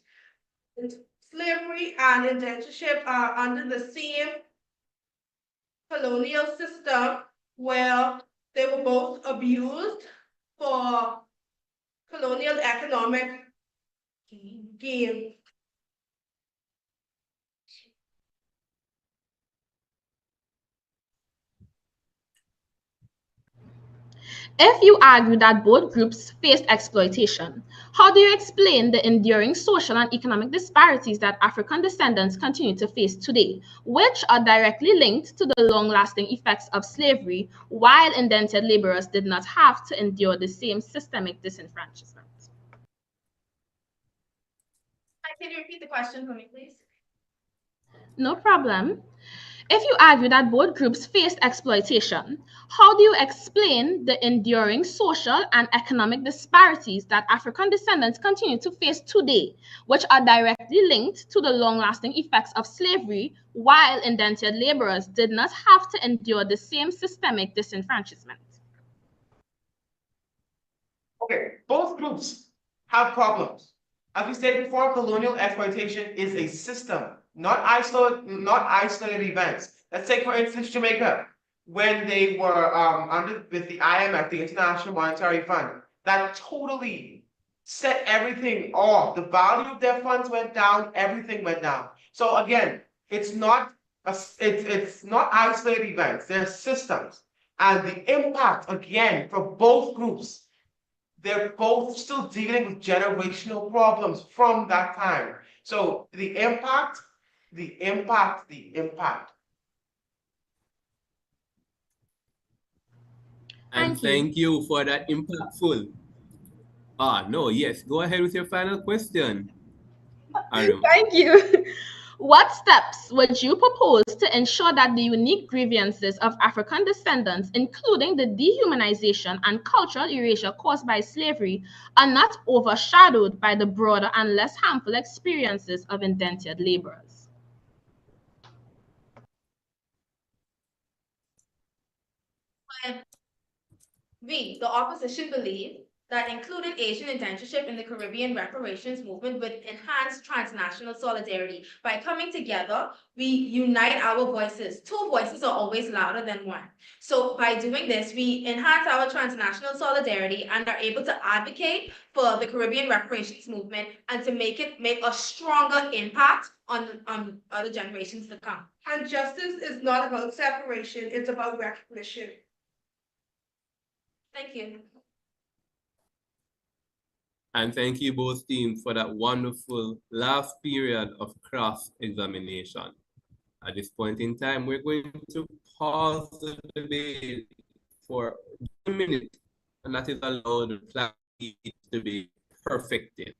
Slavery and indentureship are under the same colonial system where they were both abused for colonial economic gain. If you argue that both groups faced exploitation, how do you explain the enduring social and economic disparities that African descendants continue to face today, which are directly linked to the long-lasting effects of slavery, while indentured laborers did not have to endure the same systemic disenfranchisement? Can you repeat the question for me, please? No problem. If you argue that both groups faced exploitation, how do you explain the enduring social and economic disparities that African descendants continue to face today, which are directly linked to the long-lasting effects of slavery, while indentured laborers did not have to endure the same systemic disenfranchisement? Okay, both groups have problems. As we said before, colonial exploitation is a system, not isolated events. Let's take, for instance, Jamaica, when they were with the IMF, the International Monetary Fund, that totally set everything off. The value of their funds went down, everything went down. So again, it's not isolated events, they're systems. And the impact, again, for both groups, they're both still dealing with generational problems from that time. So the impact. And thank you for that impactful. No, yes, go ahead with your final question, Arima. Thank you. What steps would you propose to ensure that the unique grievances of African descendants, including the dehumanization and cultural erasure caused by slavery, are not overshadowed by the broader and less harmful experiences of indentured laborers? We, the opposition, believe that included Asian indentureship in the Caribbean reparations movement would enhance transnational solidarity. By coming together, we unite our voices. Two voices are always louder than one. So by doing this, we enhance our transnational solidarity and are able to advocate for the Caribbean reparations movement and to make a stronger impact on other generations to come. And justice is not about separation, it's about recognition. Thank you. And thank you both teams for that wonderful last period of cross-examination. At this point in time, we're going to pause the debate for a minute, and that is allowed the clarity to be perfected.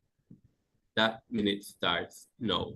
That minute starts now.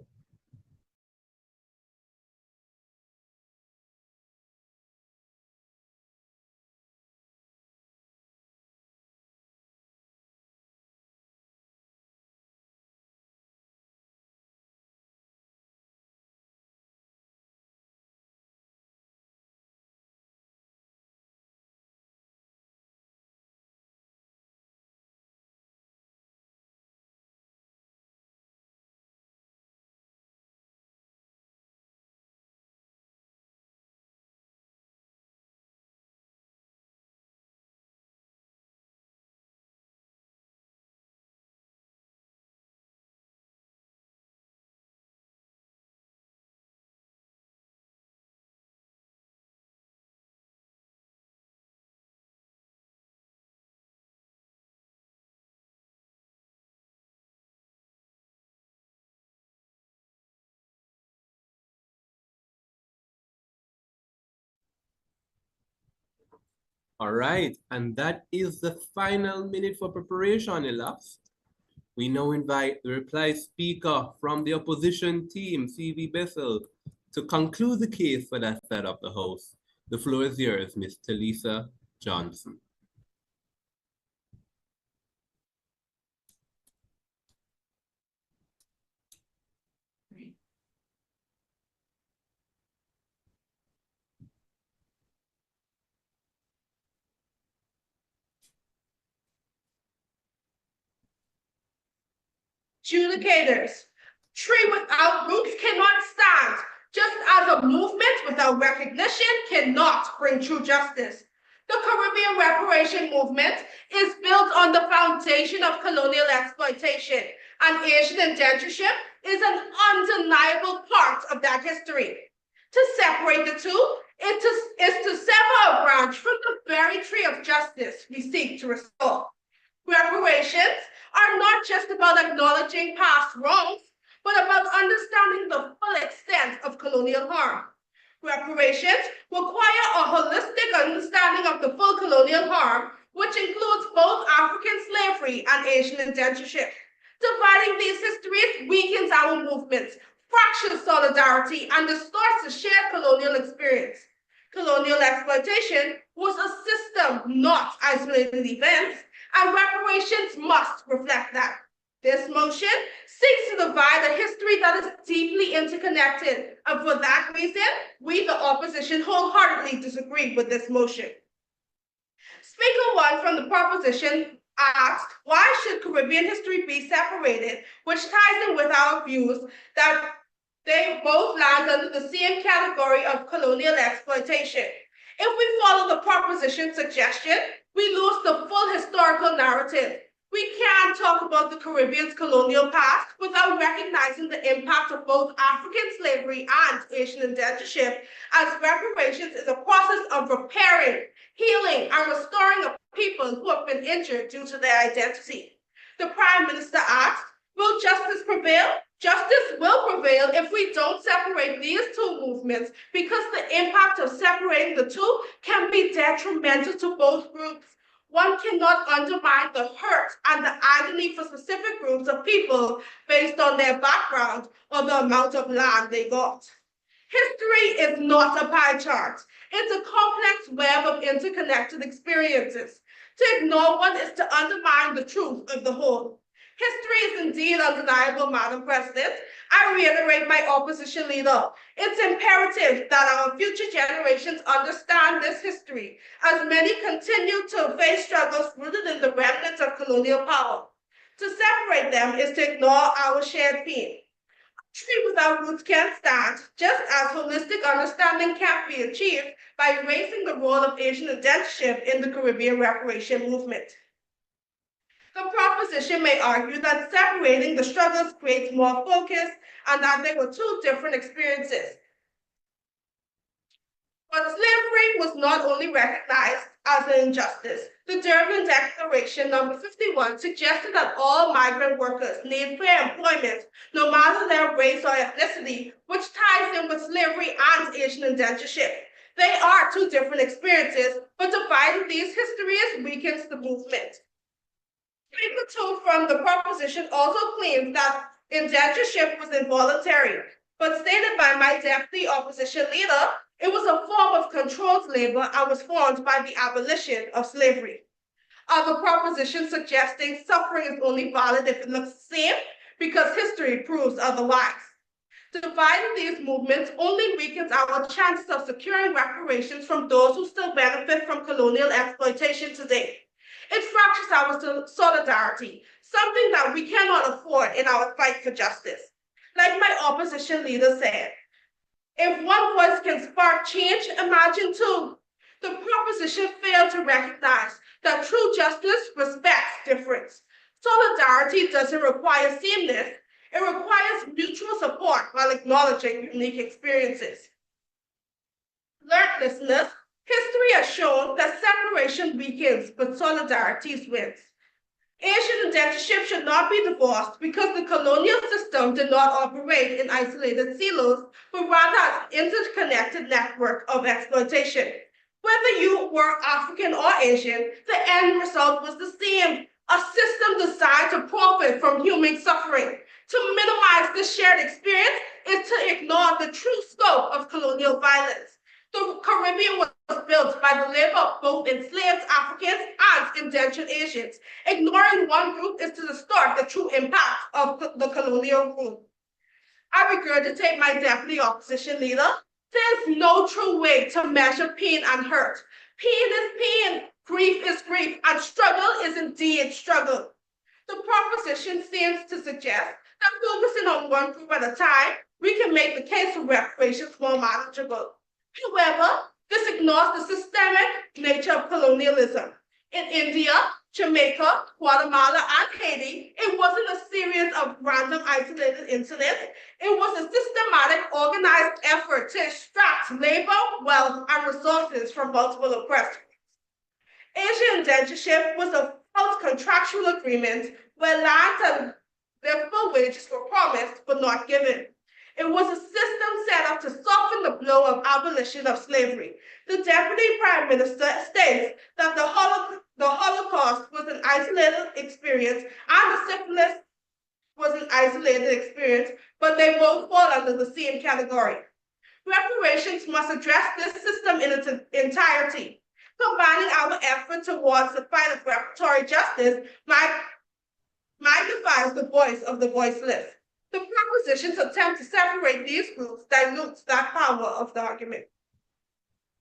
All right, and that is the final minute for preparation elapsed. We now invite the reply speaker from the opposition team, CV Bethel, to conclude the case for that side of the House. The floor is yours, Ms. Talisa Johnson. Adjudicators, tree without roots cannot stand, just as a movement without recognition cannot bring true justice. The Caribbean reparation movement is built on the foundation of colonial exploitation, and Asian indentureship is an undeniable part of that history. To separate the two is to sever a branch from the very tree of justice we seek to restore. Reparations are not just about acknowledging past wrongs, but about understanding the full extent of colonial harm. Reparations require a holistic understanding of the full colonial harm, which includes both African slavery and Asian indentureship. Dividing these histories weakens our movements, fractures solidarity, and distorts the shared colonial experience. Colonial exploitation was a system, not isolated events, and reparations must reflect that. This motion seeks to divide a history that is deeply interconnected, and for that reason, we, the opposition, wholeheartedly disagree with this motion. Speaker 1 from the proposition asked, why should Caribbean history be separated, which ties in with our views that they both land under the same category of colonial exploitation. If we follow the proposition suggestion, we lose the full historical narrative. We can't talk about the Caribbean's colonial past without recognizing the impact of both African slavery and Asian indentureship, as reparations is a process of repairing, healing, and restoring a people who have been injured due to their identity. The Prime Minister asked, will justice prevail? Justice will prevail if we don't separate these two movements, because the impact of separating the two can be detrimental to both groups. One cannot undermine the hurt and the agony for specific groups of people based on their background or the amount of land they got. History is not a pie chart. It's a complex web of interconnected experiences. To ignore one is to undermine the truth of the whole. History is indeed undeniable, Madam President. I reiterate my opposition leader. It's imperative that our future generations understand this history, as many continue to face struggles rooted in the remnants of colonial power. To separate them is to ignore our shared pain. A tree without roots can't stand, just as holistic understanding can't be achieved by erasing the role of Asian indentureship in the Caribbean reparation movement. The proposition may argue that separating the struggles creates more focus and that they were two different experiences. But slavery was not only recognized as an injustice. The Durban Declaration number 51 suggested that all migrant workers need fair employment, no matter their race or ethnicity, which ties in with slavery and Asian indentureship. They are two different experiences, but dividing these histories weakens the movement. Speaker 2 from the proposition also claims that indentureship was involuntary, but stated by my deputy opposition leader, it was a form of controlled labor and was formed by the abolition of slavery. Other propositions suggesting suffering is only valid if it looks the same, because history proves otherwise. Dividing these movements only weakens our chances of securing reparations from those who still benefit from colonial exploitation today. It fractures our solidarity, something that we cannot afford in our fight for justice. Like my opposition leader said, if one voice can spark change, imagine two. The proposition failed to recognize that true justice respects difference. Solidarity doesn't require sameness, it requires mutual support while acknowledging unique experiences. Learned listeners, history has shown that separation weakens, but solidarity wins. Asian indentureship should not be divorced because the colonial system did not operate in isolated silos, but rather as an interconnected network of exploitation. Whether you were African or Asian, the end result was the same, a system designed to profit from human suffering. To minimize this shared experience is to ignore the true scope of colonial violence. The Caribbean was built by the labor of both enslaved Africans and indentured Asians. Ignoring one group is to distort the true impact of the colonial rule. I regurgitate my deputy opposition leader. There's no true way to measure pain and hurt. Pain is pain, grief is grief, and struggle is indeed struggle. The proposition seems to suggest that focusing on one group at a time, we can make the case for reparations more manageable. However, this ignores the systemic nature of colonialism. In India, Jamaica, Guatemala, and Haiti, it wasn't a series of random isolated incidents. It was a systematic, organized effort to extract labor, wealth, and resources from multiple oppressors. Asian indentureship was a false contractual agreement where land and livable wages were promised but not given. It was a system set up to soften the blow of abolition of slavery. The Deputy Prime Minister states that the Holocaust was an isolated experience and the syphilis was an isolated experience, but they both fall under the same category. Reparations must address this system in its entirety. Combining our effort towards the fight of reparatory justice magnifies the voice of the voiceless. The proposition's attempt to separate these groups dilutes that power of the argument.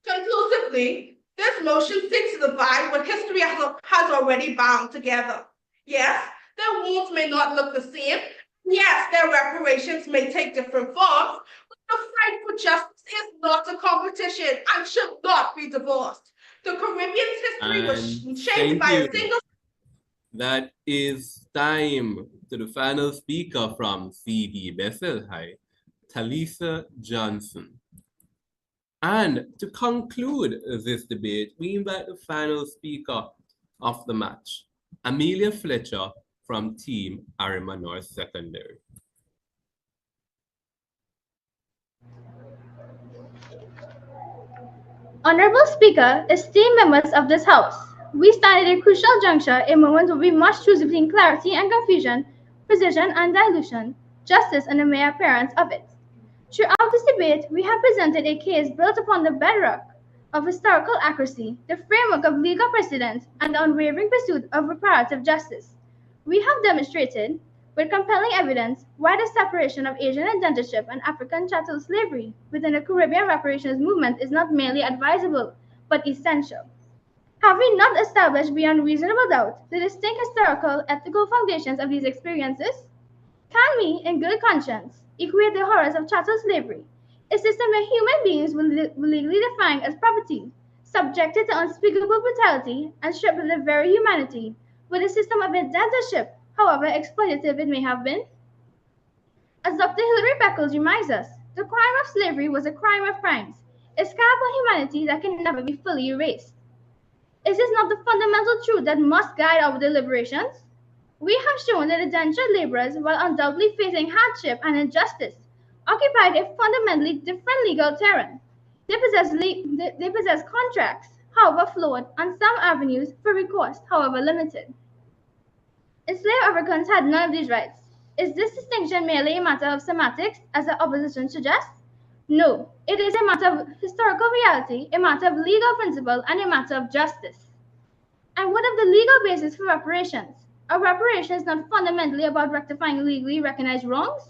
Conclusively, this motion seeks to divide what history has already bound together. Yes, their wounds may not look the same. Yes, their reparations may take different forms, but the fight for justice is not a competition and should not be divorced. The Caribbean's history was shaped by a single... That is time to the final speaker from CD Bethel High, Talisa Johnson. And to conclude this debate, we invite the final speaker of the match, Amelia Fletcher from Team Arima North Secondary. Honorable Speaker, esteemed members of this House, we stand at a crucial juncture, a moment where we must choose between clarity and confusion, precision and dilution, justice and the mere appearance of it. Throughout this debate, we have presented a case built upon the bedrock of historical accuracy, the framework of legal precedent, and the unwavering pursuit of reparative justice. We have demonstrated, with compelling evidence, why the separation of Asian indentureship and African chattel slavery within the Caribbean reparations movement is not merely advisable, but essential. Have we not established beyond reasonable doubt the distinct historical, ethical foundations of these experiences? Can we, in good conscience, equate the horrors of chattel slavery, a system where human beings were legally defined as property, subjected to unspeakable brutality, and stripped of their very humanity, with a system of indentureship, however exploitative it may have been? As Dr. Hilary Beckles reminds us, the crime of slavery was a crime of crimes, a scar upon humanity that can never be fully erased. Is this not the fundamental truth that must guide our deliberations? We have shown that indentured laborers, while undoubtedly facing hardship and injustice, occupied a fundamentally different legal terrain. They possess contracts, however flawed, on some avenues for recourse, however limited. Enslaved Africans had none of these rights. Is this distinction merely a matter of semantics, as the opposition suggests? No, it is a matter of historical reality, a matter of legal principle, and a matter of justice. And what of the legal basis for reparations? Are reparations not fundamentally about rectifying legally recognized wrongs?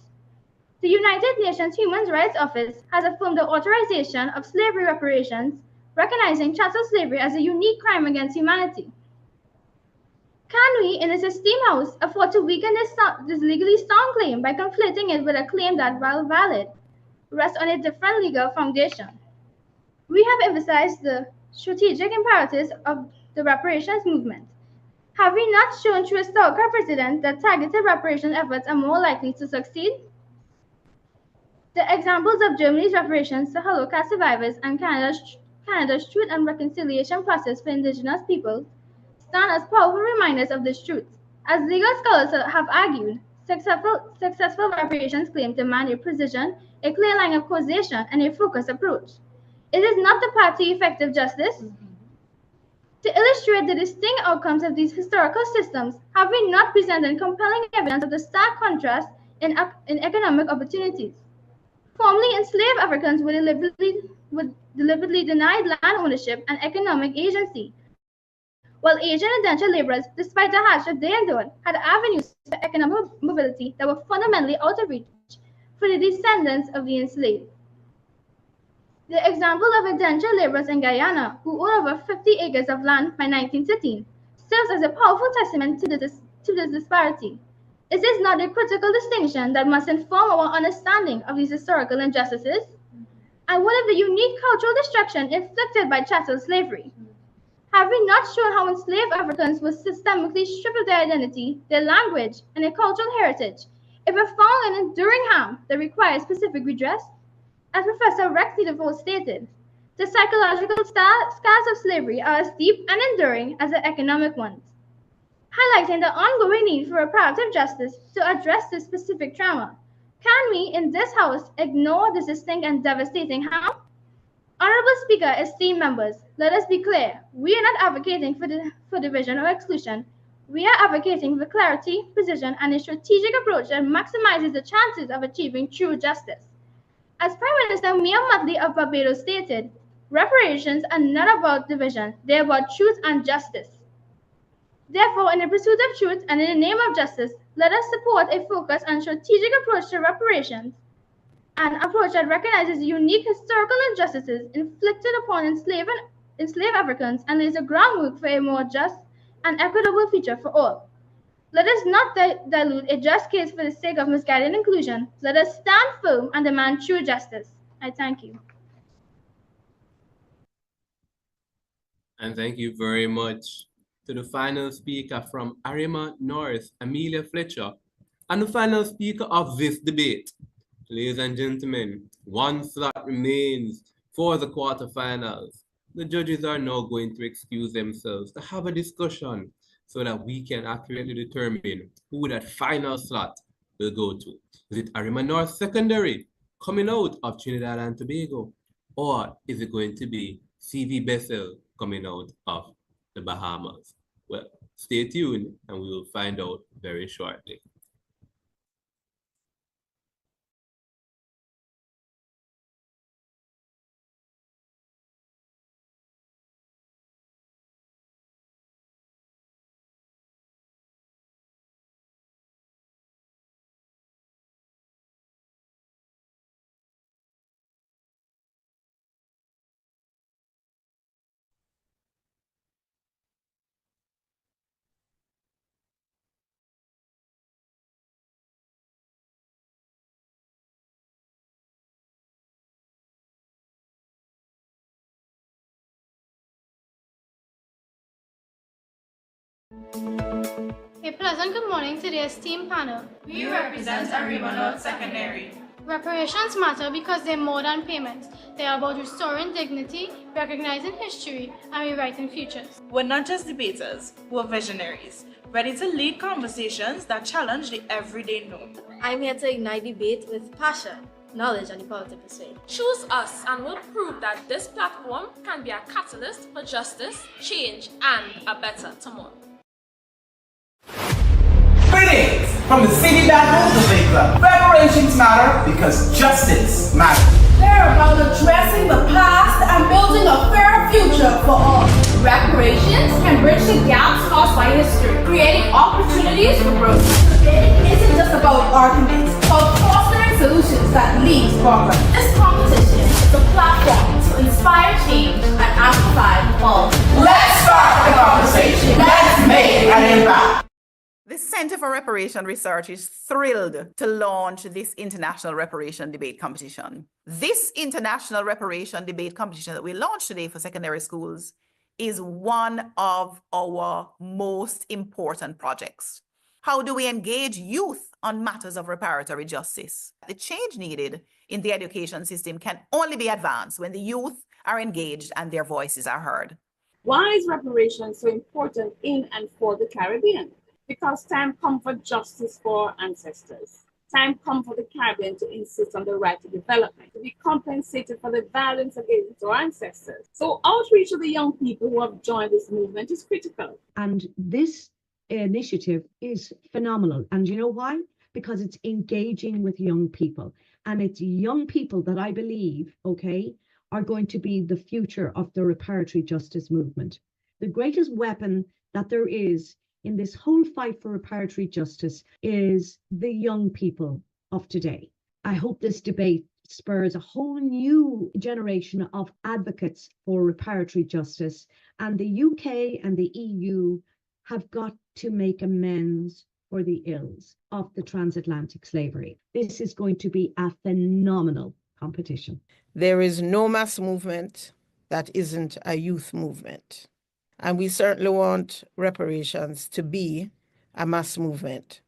The United Nations Human Rights Office has affirmed the authorization of slavery reparations, recognizing chattel slavery as a unique crime against humanity. Can we, in this esteemed House, afford to weaken this legally sound claim by conflating it with a claim that, while valid, rests on a different legal foundation? We have emphasized the strategic imperatives of the reparations movement. Have we not shown through historical precedent that targeted reparation efforts are more likely to succeed? The examples of Germany's reparations to Holocaust survivors and Canada's Truth and Reconciliation process for Indigenous peoples stand as powerful reminders of this truth. As legal scholars have argued, successful reparations claim demand a precision, a clear line of causation, and a focused approach. It is not the path to effective justice. To illustrate the distinct outcomes of these historical systems, have we not presented compelling evidence of the stark contrast in economic opportunities? Formerly enslaved Africans were deliberately denied land ownership and economic agency, while Asian indentured laborers, despite the hardship they endured, had avenues for economic mobility that were fundamentally out of reach for the descendants of the enslaved. The example of indentured laborers in Guyana, who owned over 50 acres of land by 1913, serves as a powerful testament to this disparity. Is this not a critical distinction that must inform our understanding of these historical injustices? And what of the unique cultural destruction inflicted by chattel slavery? Have we not shown how enslaved Africans were systemically stripped of their identity, their language, and their cultural heritage? If we're found in enduring harm that requires specific redress, as Professor Rex Needlefold stated, the psychological scars of slavery are as deep and enduring as the economic ones, highlighting the ongoing need for reparative justice to address this specific trauma. Can we, in this House, ignore this distinct and devastating harm? Honorable Speaker, esteemed members, let us be clear. We are not advocating for division or exclusion. We are advocating for clarity, precision, and a strategic approach that maximizes the chances of achieving true justice. As Prime Minister Mia Mottley of Barbados stated, reparations are not about division, they are about truth and justice. Therefore, in the pursuit of truth and in the name of justice, let us support a focused and strategic approach to reparations, an approach that recognizes the unique historical injustices inflicted upon enslaved Africans and lays the groundwork for a more just and equitable future for all. Let us not dilute a just case for the sake of misguided inclusion. Let us stand firm and demand true justice. I thank you. And thank you very much to the final speaker from Arima North, Amelia Fletcher, and the final speaker of this debate. Ladies and gentlemen, one slot remains for the quarterfinals. The judges are now going to excuse themselves to have a discussion so that we can accurately determine who that final slot will go to. Is it Arima North Secondary coming out of Trinidad and Tobago? Or is it going to be CV Bethel coming out of the Bahamas? Well, stay tuned and we will find out very shortly. A pleasant good morning to the esteemed panel. We represent Arima North Secondary. Reparations matter because they're more than payments. They are about restoring dignity, recognizing history, and rewriting futures. We're not just debaters, we're visionaries, ready to lead conversations that challenge the everyday norm. I'm here to ignite debate with passion, knowledge, and the power to persuade. Choose us and we'll prove that this platform can be a catalyst for justice, change, and a better tomorrow. Greetings from the City Bethel Debate Club. Reparations matter because justice matters. They're about addressing the past and building a fair future for all. Reparations can bridge the gaps caused by history, creating opportunities for growth. It isn't just about arguments, but fostering solutions that lead to progress. This competition is a platform to inspire change and amplify all. Let's start the conversation. Let's make an impact. The Center for Reparation Research is thrilled to launch this International Reparation Debate Competition. This International Reparation Debate Competition that we launched today for secondary schools is one of our most important projects. How do we engage youth on matters of reparatory justice? The change needed in the education system can only be advanced when the youth are engaged and their voices are heard. Why is reparation so important in and for the Caribbean? Because time comes for justice for our ancestors. Time comes for the Caribbean to insist on the right to development, to be compensated for the violence against our ancestors. So outreach to the young people who have joined this movement is critical. And this initiative is phenomenal. And you know why? Because it's engaging with young people. And it's young people that I believe, are going to be the future of the reparatory justice movement. The greatest weapon that there is in this whole fight for reparatory justice is the young people of today. I hope this debate spurs a whole new generation of advocates for reparatory justice, and the UK and the EU have got to make amends for the ills of the transatlantic slavery. This is going to be a phenomenal competition. There is no mass movement that isn't a youth movement. And we certainly want reparations to be a mass movement.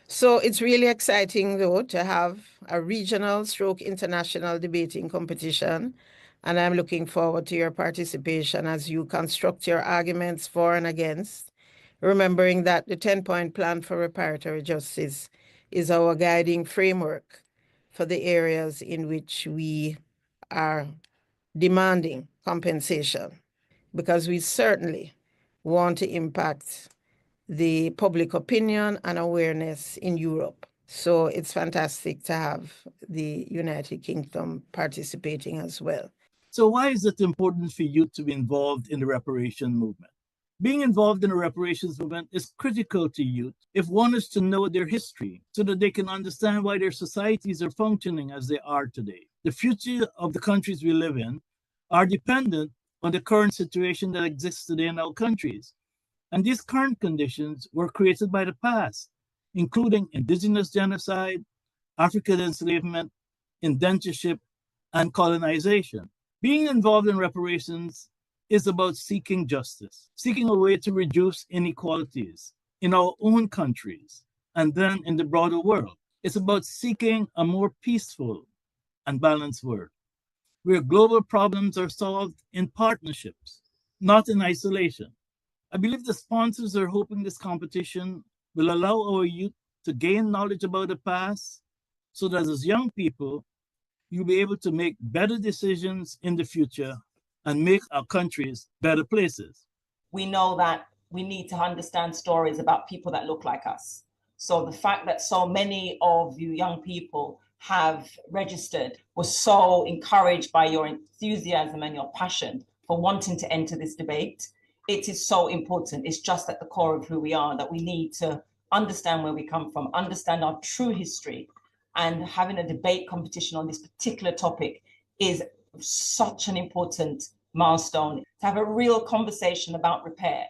So it's really exciting, though, to have a regional stroke international debating competition. And I'm looking forward to your participation as you construct your arguments for and against, remembering that the 10-point plan for reparatory justice is our guiding framework for the areas in which we are demanding compensation, because we certainly want to impact the public opinion and awareness in Europe. So it's fantastic to have the United Kingdom participating as well. So why is it important for youth to be involved in the reparation movement? Being involved in the reparations movement is critical to youth if one is to know their history so that they can understand why their societies are functioning as they are today. The future of the countries we live in are dependent on the current situation that exists today in our countries. And these current conditions were created by the past, including indigenous genocide, African enslavement, indentureship, and colonization. Being involved in reparations is about seeking justice, seeking a way to reduce inequalities in our own countries and then in the broader world. It's about seeking a more peaceful and balanced world, where global problems are solved in partnerships, not in isolation. I believe the sponsors are hoping this competition will allow our youth to gain knowledge about the past so that as young people, you'll be able to make better decisions in the future and make our countries better places. We know that we need to understand stories about people that look like us. So the fact that so many of you young people have registered was so encouraged by your enthusiasm and your passion for wanting to enter this debate. It is so important. It's just at the core of who we are, that we need to understand where we come from, understand our true history, and having a debate competition on this particular topic is such an important milestone. To have a real conversation about repair,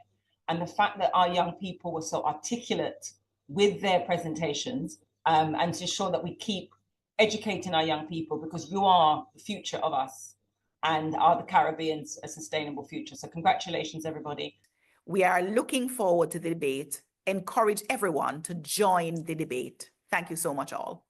and the fact that our young people were so articulate with their presentations, and to ensure that we keep educating our young people, because you are the future of us and are the Caribbean's a sustainable future. So congratulations, everybody. We are looking forward to the debate. Encourage everyone to join the debate. Thank you so much, all.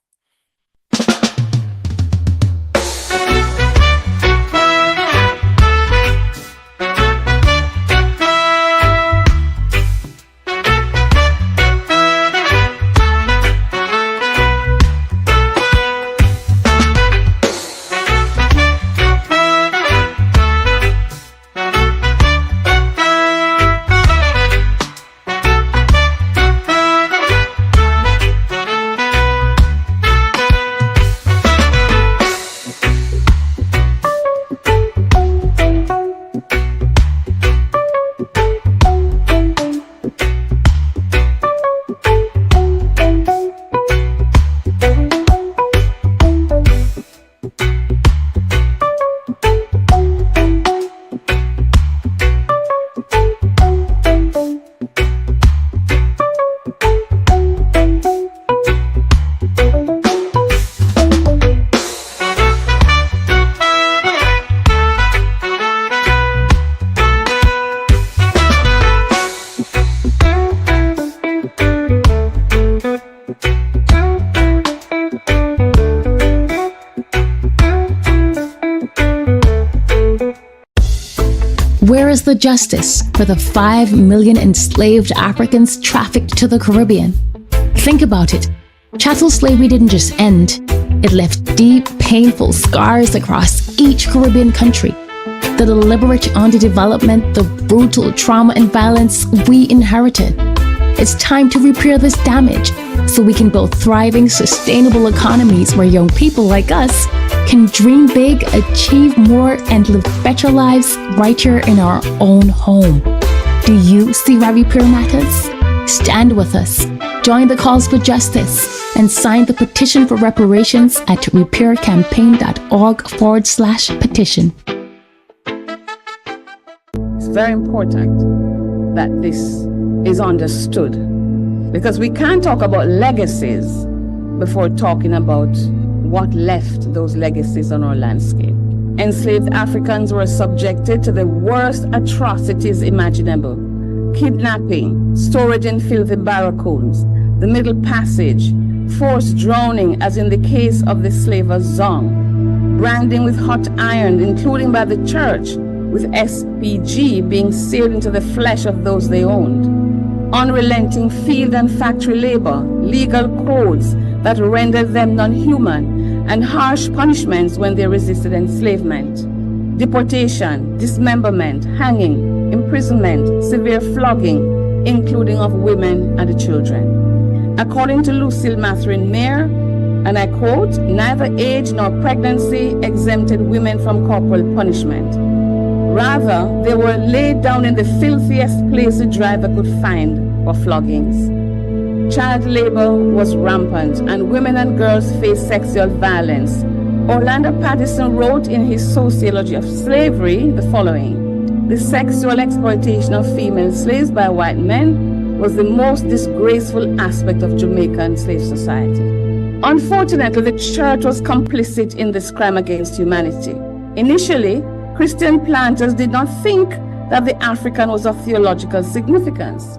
Where is the justice for the 5 million enslaved Africans trafficked to the Caribbean? Think about it. Chattel slavery didn't just end. It left deep, painful scars across each Caribbean country. The deliberate underdevelopment, the brutal trauma and violence we inherited. It's time to repair this damage so we can build thriving, sustainable economies where young people like us can dream big, achieve more, and live better lives right here in our own home. Do you see why repair matters? Stand with us, join the calls for justice, and sign the petition for reparations at repaircampaign.org/petition. It's very important that this is understood, because we can't talk about legacies before talking about what left those legacies on our landscape. enslaved Africans were subjected to the worst atrocities imaginable: kidnapping, storage in filthy barracoons, the Middle Passage, forced drowning as in the case of the slaver Zong, branding with hot iron, including by the church, with SPG being seared into the flesh of those they owned, unrelenting field and factory labor, legal codes that rendered them non-human, and harsh punishments when they resisted enslavement, deportation, dismemberment, hanging, imprisonment, severe flogging, including of women and the children. According to Lucille Matherin Mayer, and I quote, "Neither age nor pregnancy exempted women from corporal punishment. Rather, they were laid down in the filthiest place the driver could find for floggings. Child labor was rampant, and women and girls faced sexual violence." Orlando Patterson wrote in his Sociology of Slavery the following: "The sexual exploitation of female slaves by white men was the most disgraceful aspect of Jamaican slave society." Unfortunately, the church was complicit in this crime against humanity. Initially, Christian planters did not think that the African was of theological significance.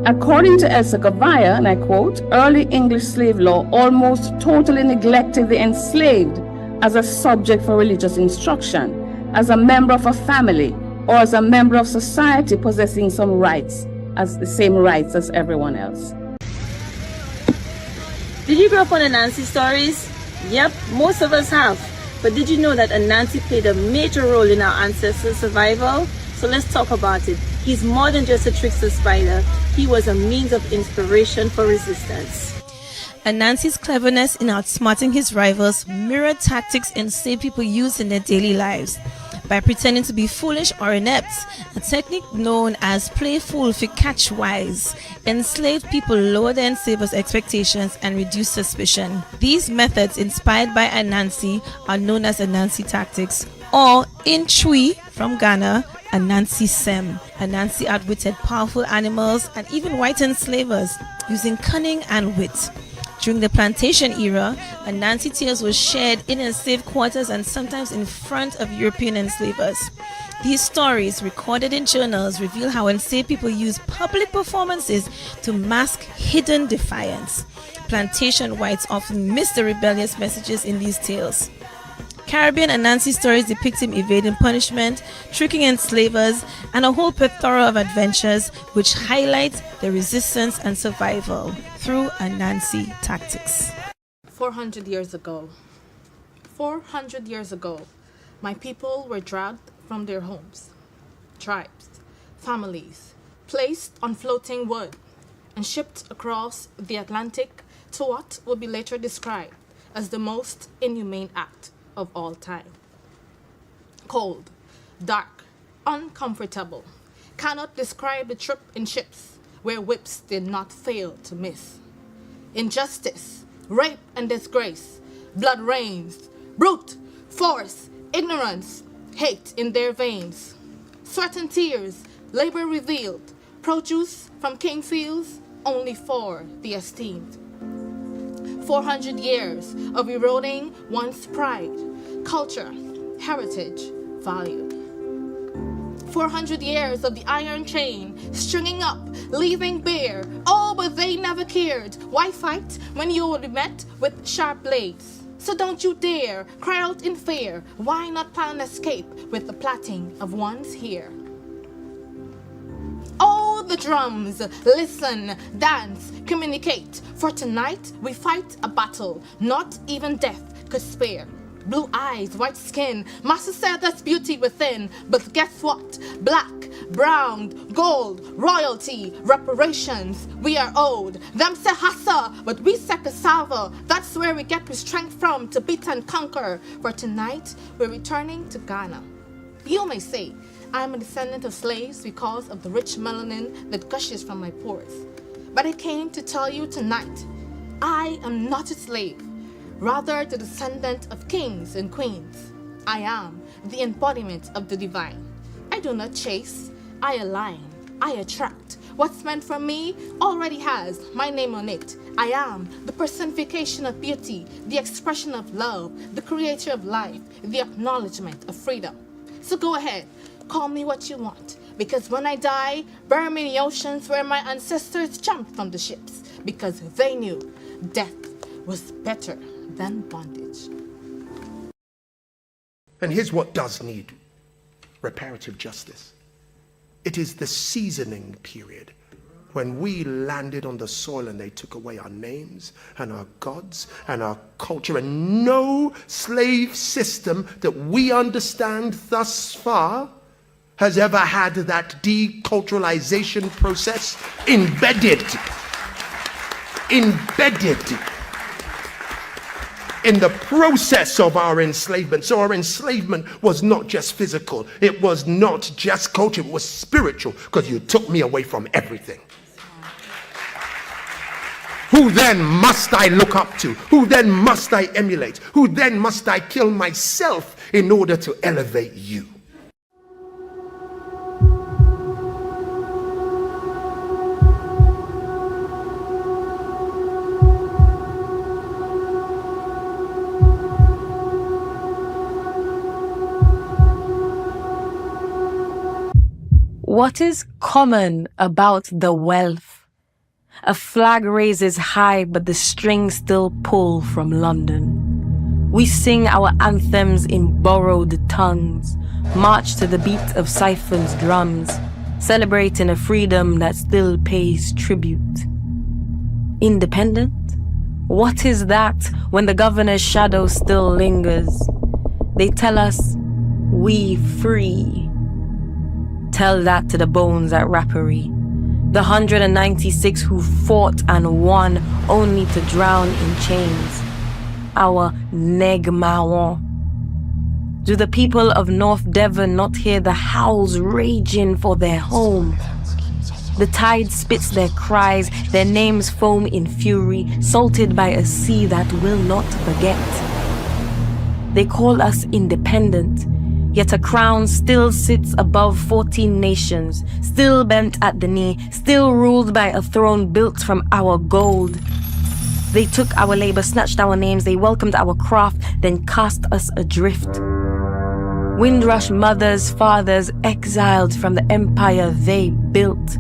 According to Elsa Gavaya, and I quote, "Early English slave law almost totally neglected the enslaved as a subject for religious instruction, as a member of a family, or as a member of society possessing some rights, as the same rights as everyone else." Did you grow up on Anansi stories? Yep, most of us have. But did you know that Anansi played a major role in our ancestors' survival? So let's talk about it. He's more than just a trickster spider. He was a means of inspiration for resistance. Anansi's cleverness in outsmarting his rivals mirrored tactics enslaved people used in their daily lives. By pretending to be foolish or inept, a technique known as play fool for catch wise, enslaved people lowered the enslavers' expectations and reduced suspicion. These methods, inspired by Anansi, are known as Anansi tactics, or in Chui from Ghana, Anansi Sem. Anansi outwitted powerful animals and even white enslavers using cunning and wit. During the plantation era, Anansi tales were shared in enslaved quarters and sometimes in front of European enslavers. These stories, recorded in journals, reveal how enslaved people used public performances to mask hidden defiance. Plantation whites often missed the rebellious messages in these tales. Caribbean Anansi stories depict him evading punishment, tricking enslavers, and a whole plethora of adventures which highlight the resistance and survival through Anansi tactics. 400 years ago. 400 years ago, my people were dragged from their homes, tribes, families, placed on floating wood, and shipped across the Atlantic to what would be later described as the most inhumane act of all time. Cold, dark, uncomfortable, cannot describe the trip in ships where whips did not fail to miss. Injustice, rape and disgrace, blood rains, brute, force, ignorance, hate in their veins. Sweat and tears, labor revealed, produce from king fields only for the esteemed. 400 years of eroding one's pride, culture, heritage, value. 400 years of the iron chain, stringing up, leaving bare. Oh, but they never cared. Why fight when you would be met with sharp blades? So don't you dare cry out in fear. Why not plan escape with the plaiting of one's hair? Oh, the drums, listen, dance, communicate. For tonight we fight a battle not even death could spare. Blue eyes, white skin, master said that's beauty within. But guess what? Black, brown, gold, royalty, reparations we are owed. Them say hassa, but we say cassava. That's where we get our strength from to beat and conquer. For tonight we're returning to Ghana. You may say I'm a descendant of slaves because of the rich melanin that gushes from my pores. But I came to tell you tonight, I am not a slave, rather the descendant of kings and queens. I am the embodiment of the divine. I do not chase, I align, I attract. What's meant for me already has my name on it. I am the personification of beauty, the expression of love, the creator of life, the acknowledgement of freedom. So go ahead, call me what you want, because when I die, bury me in the oceans where my ancestors jumped from the ships, because they knew death was better than bondage. And here's what does need reparative justice. It is the seasoning period when we landed on the soil and they took away our names and our gods and our culture, and no slave system that we understand thus far has ever had that deculturalization process embedded in the process of our enslavement. So our enslavement was not just physical, it was not just culture, it was spiritual, because you took me away from everything. Who then must I look up to? Who then must I emulate? Who then must I kill myself in order to elevate you? What is common about the wealth? A flag raises high, but the strings still pull from London. We sing our anthems in borrowed tongues, march to the beat of siphons' drums, celebrating a freedom that still pays tribute. Independent? What is that when the governor's shadow still lingers? They tell us, we free. Tell that to the bones at Reparation. The 196 who fought and won only to drown in chains. Our Negmawan. Do the people of North Devon not hear the howls raging for their home? The tide spits their cries, their names foam in fury, salted by a sea that will not forget. They call us independent, yet a crown still sits above 14 nations, still bent at the knee, still ruled by a throne built from our gold. They took our labor, snatched our names, they welcomed our craft, then cast us adrift. Windrush mothers, fathers, exiled from the empire they built.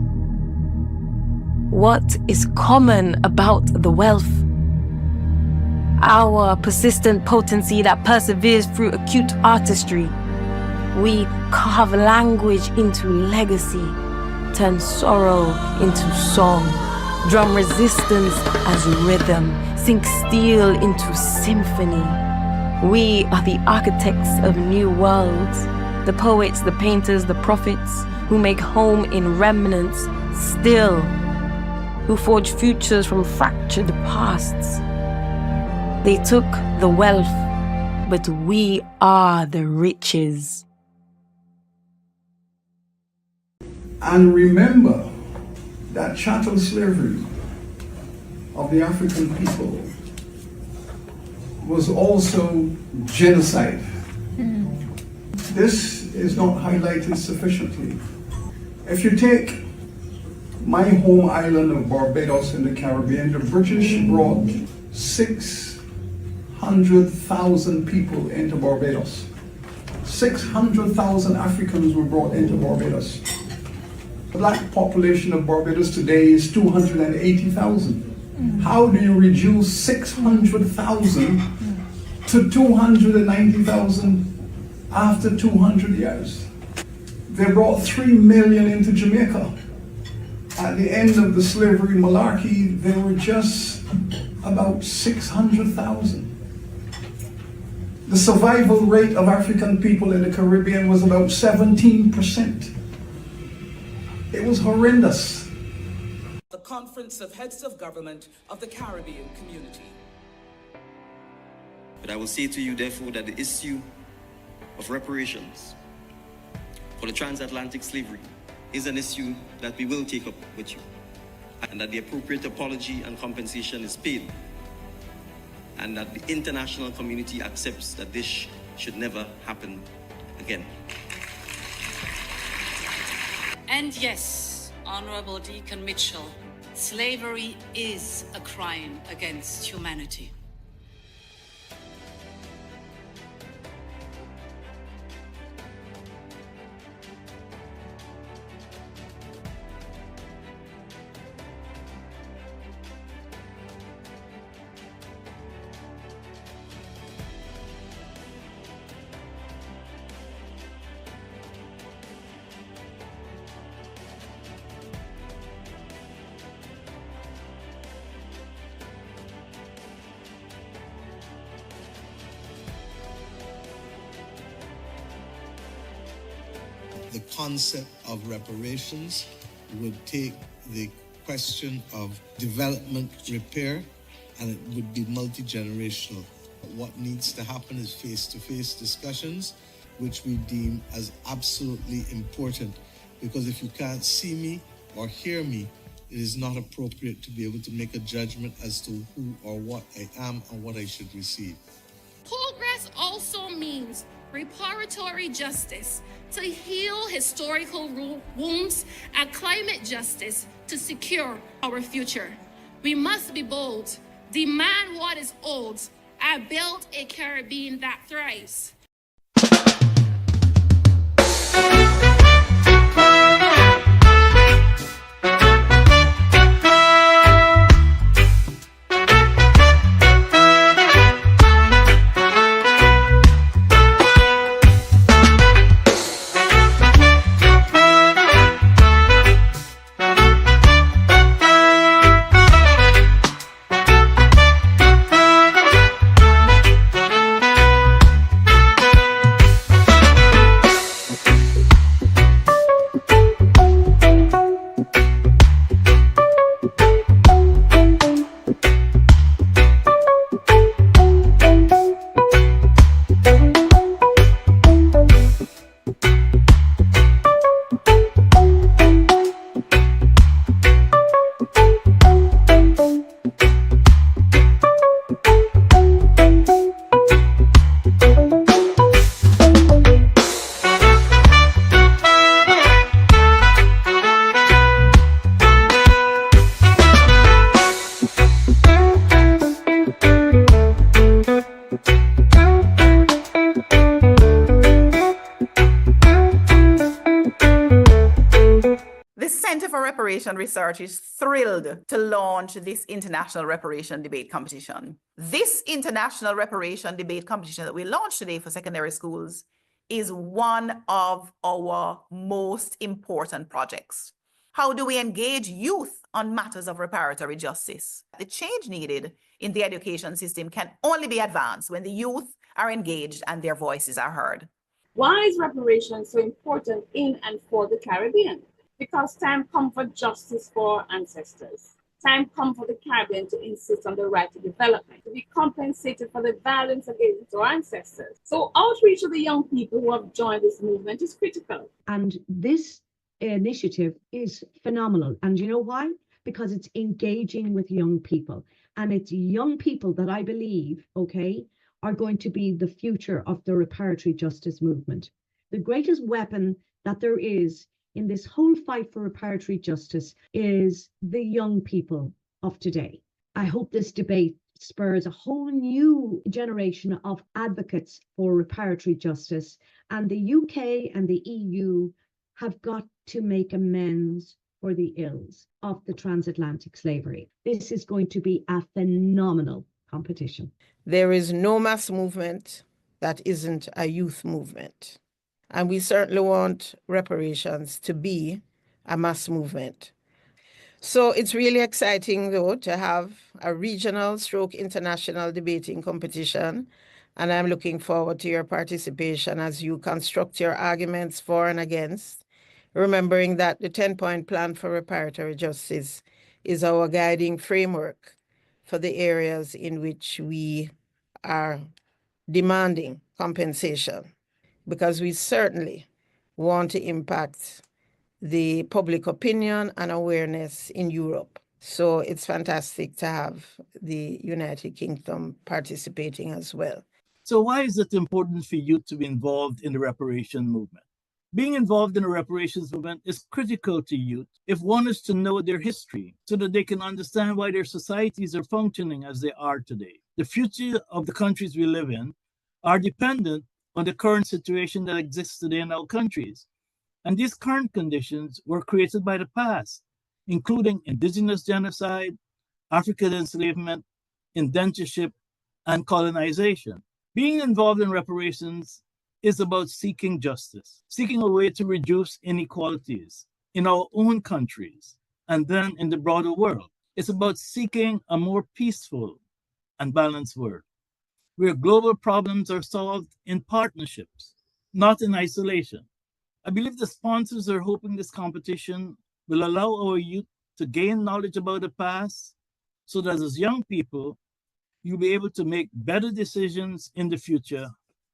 What is common about the wealth? Our persistent potency that perseveres through acute artistry. We carve language into legacy, turn sorrow into song, drum resistance as rhythm, sink steel into symphony. We are the architects of new worlds, the poets, the painters, the prophets, who make home in remnants still, who forge futures from fractured pasts. They took the wealth, but we are the riches. And remember that chattel slavery of the African people was also genocide. This is not highlighted sufficiently. If you take my home island of Barbados in the Caribbean, the British brought 600,000 people into Barbados. 600,000 Africans were brought into Barbados. The black population of Barbados today is 280,000. How do you reduce 600,000 to 290,000 after 200 years? They brought 3 million into Jamaica. At the end of the slavery malarkey, there were just about 600,000. The survival rate of African people in the Caribbean was about 17%. It was horrendous. The Conference of Heads of Government of the Caribbean Community. But I will say to you, therefore, that the issue of reparations for the transatlantic slavery is an issue that we will take up with you, and that the appropriate apology and compensation is paid, and that the international community accepts that this should never happen again. And yes, Honorable Deacon Mitchell, slavery is a crime against humanity. The concept of reparations would take the question of development repair, and it would be multi-generational. What needs to happen is face-to-face discussions, which we deem as absolutely important, because if you can't see me or hear me, it is not appropriate to be able to make a judgment as to who or what I am and what I should receive. Progress also means reparatory justice to heal historical wounds and climate justice to secure our future. We must be bold, demand what is old, and build a Caribbean that thrives. Reparation Research is thrilled to launch this international reparation debate competition. This international reparation debate competition that we launched today for secondary schools is one of our most important projects. How do we engage youth on matters of reparatory justice? The change needed in the education system can only be advanced when the youth are engaged and their voices are heard. Why is reparations so important in and for the Caribbean? Because time comes for justice for our ancestors. Time comes for the Caribbean to insist on the right to development, to be compensated for the violence against our ancestors. So outreach to the young people who have joined this movement is critical. And this initiative is phenomenal. And you know why? Because it's engaging with young people. And it's young people that I believe, okay, are going to be the future of the reparatory justice movement. The greatest weapon that there is in this whole fight for reparatory justice is the young people of today. I hope this debate spurs a whole new generation of advocates for reparatory justice, and the UK and the EU have got to make amends for the ills of the transatlantic slavery. This is going to be a phenomenal competition. There is no mass movement that isn't a youth movement. And we certainly want reparations to be a mass movement. So it's really exciting, though, to have a regional / international debating competition. And I'm looking forward to your participation as you construct your arguments for and against, remembering that the 10-point plan for reparatory justice is our guiding framework for the areas in which we are demanding compensation, because we certainly want to impact the public opinion and awareness in Europe. So it's fantastic to have the United Kingdom participating as well. So why is it important for youth to be involved in the reparation movement? Being involved in the reparations movement is critical to youth if one is to know their history so that they can understand why their societies are functioning as they are today. The future of the countries we live in are dependent on the current situation that exists today in our countries. And these current conditions were created by the past, including indigenous genocide, African enslavement, indentureship, and colonization. Being involved in reparations is about seeking justice, seeking a way to reduce inequalities in our own countries and then in the broader world. It's about seeking a more peaceful and balanced world, where global problems are solved in partnerships, not in isolation. I believe the sponsors are hoping this competition will allow our youth to gain knowledge about the past so that as young people, you'll be able to make better decisions in the future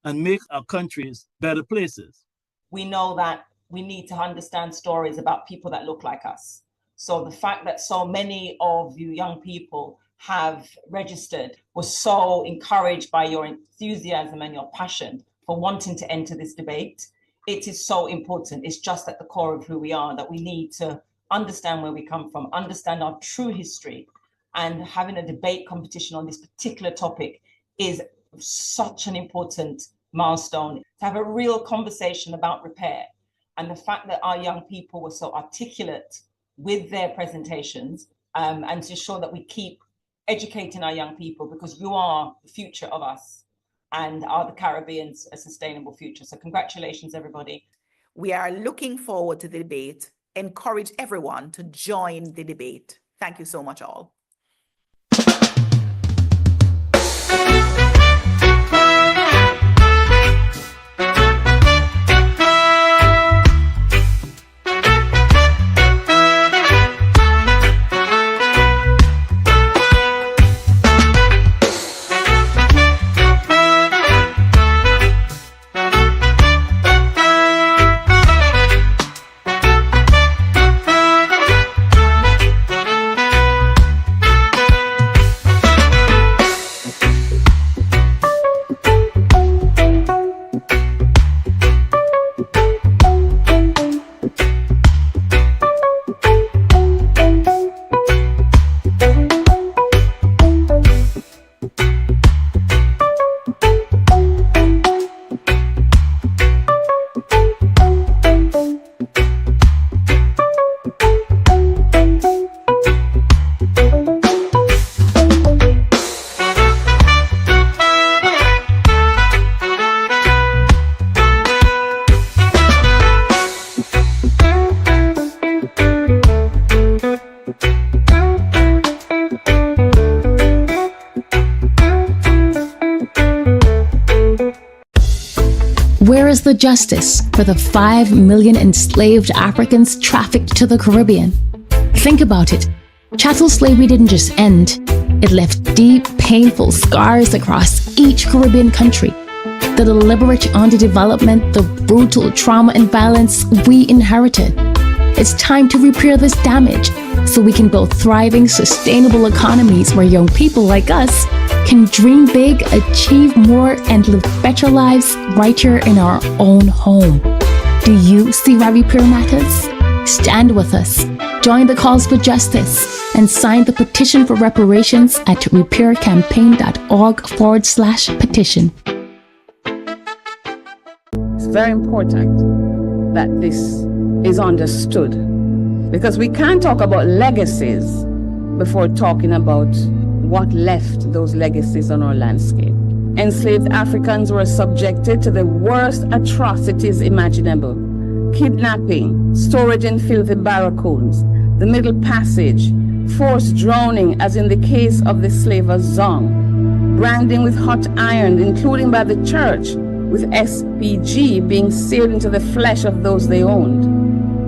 and make our countries better places. We know that we need to understand stories about people that look like us. So the fact that so many of you young people have registered was so encouraged by your enthusiasm and your passion for wanting to enter this debate. It is so important. It's just at the core of who we are that we need to understand where we come from, understand our true history, and having a debate competition on this particular topic is such an important milestone. To have a real conversation about repair, and the fact that our young people were so articulate with their presentations, and to ensure that we keep educating our young people, because you are the future of us and are the Caribbean's a sustainable future. So congratulations, everybody. We are looking forward to the debate. Encourage everyone to join the debate. Thank you so much, all. Where is the justice for the 5 million enslaved Africans trafficked to the Caribbean? Think about it. Chattel slavery didn't just end. It left deep, painful scars across each Caribbean country. The deliberate underdevelopment, the brutal trauma and violence we inherited. It's time to repair this damage so we can build thriving, sustainable economies where young people like us can dream big, achieve more, and live better lives right here in our own home. Do you see why repair matters? Stand with us, join the cause for justice, and sign the petition for reparations at repaircampaign.org/petition. It's very important that this is understood, because we can't talk about legacies before talking about what left those legacies on our landscape. Enslaved Africans were subjected to the worst atrocities imaginable: kidnapping, storage in filthy barracoons, the Middle Passage, forced drowning as in the case of the slaver Zong, branding with hot iron, including by the church, with SPG being seared into the flesh of those they owned,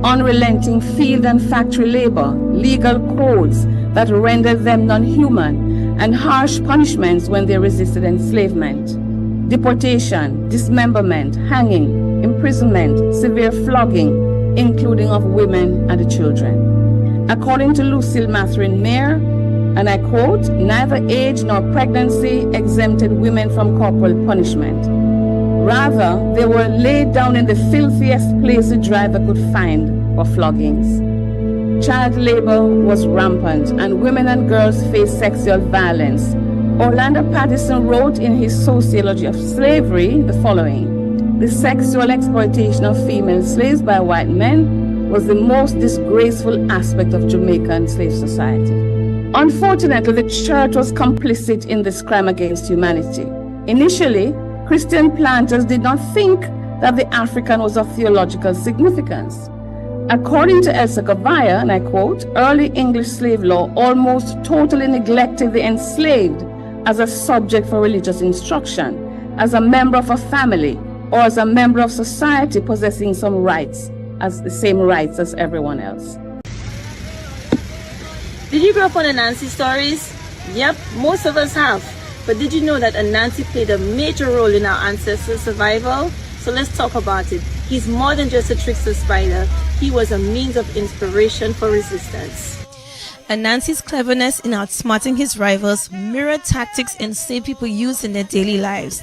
unrelenting field and factory labor, legal codes that rendered them non-human, and harsh punishments when they resisted enslavement, deportation, dismemberment, hanging, imprisonment, severe flogging, including of women and the children. According to Lucille Mathurin Mayer, and I quote, "Neither age nor pregnancy exempted women from corporal punishment. Rather, they were laid down in the filthiest place the driver could find for floggings. Child labor was rampant, and women and girls faced sexual violence. Orlando Patterson wrote in his Sociology of Slavery the following: "The sexual exploitation of female slaves by white men was the most disgraceful aspect of Jamaican slave society." Unfortunately, the church was complicit in this crime against humanity. Initially, Christian planters did not think that the African was of theological significance. According to Elsa Gavaya, and I quote, "Early English slave law almost totally neglected the enslaved as a subject for religious instruction, as a member of a family, or as a member of society possessing some rights, as the same rights as everyone else." Did you grow up on Anansi stories? Yep, most of us have. But did you know that Anansi played a major role in our ancestors' survival? So let's talk about it. He's more than just a trickster spider. He was a means of inspiration for resistance. Anansi's cleverness in outsmarting his rivals mirrored tactics enslaved people used in their daily lives.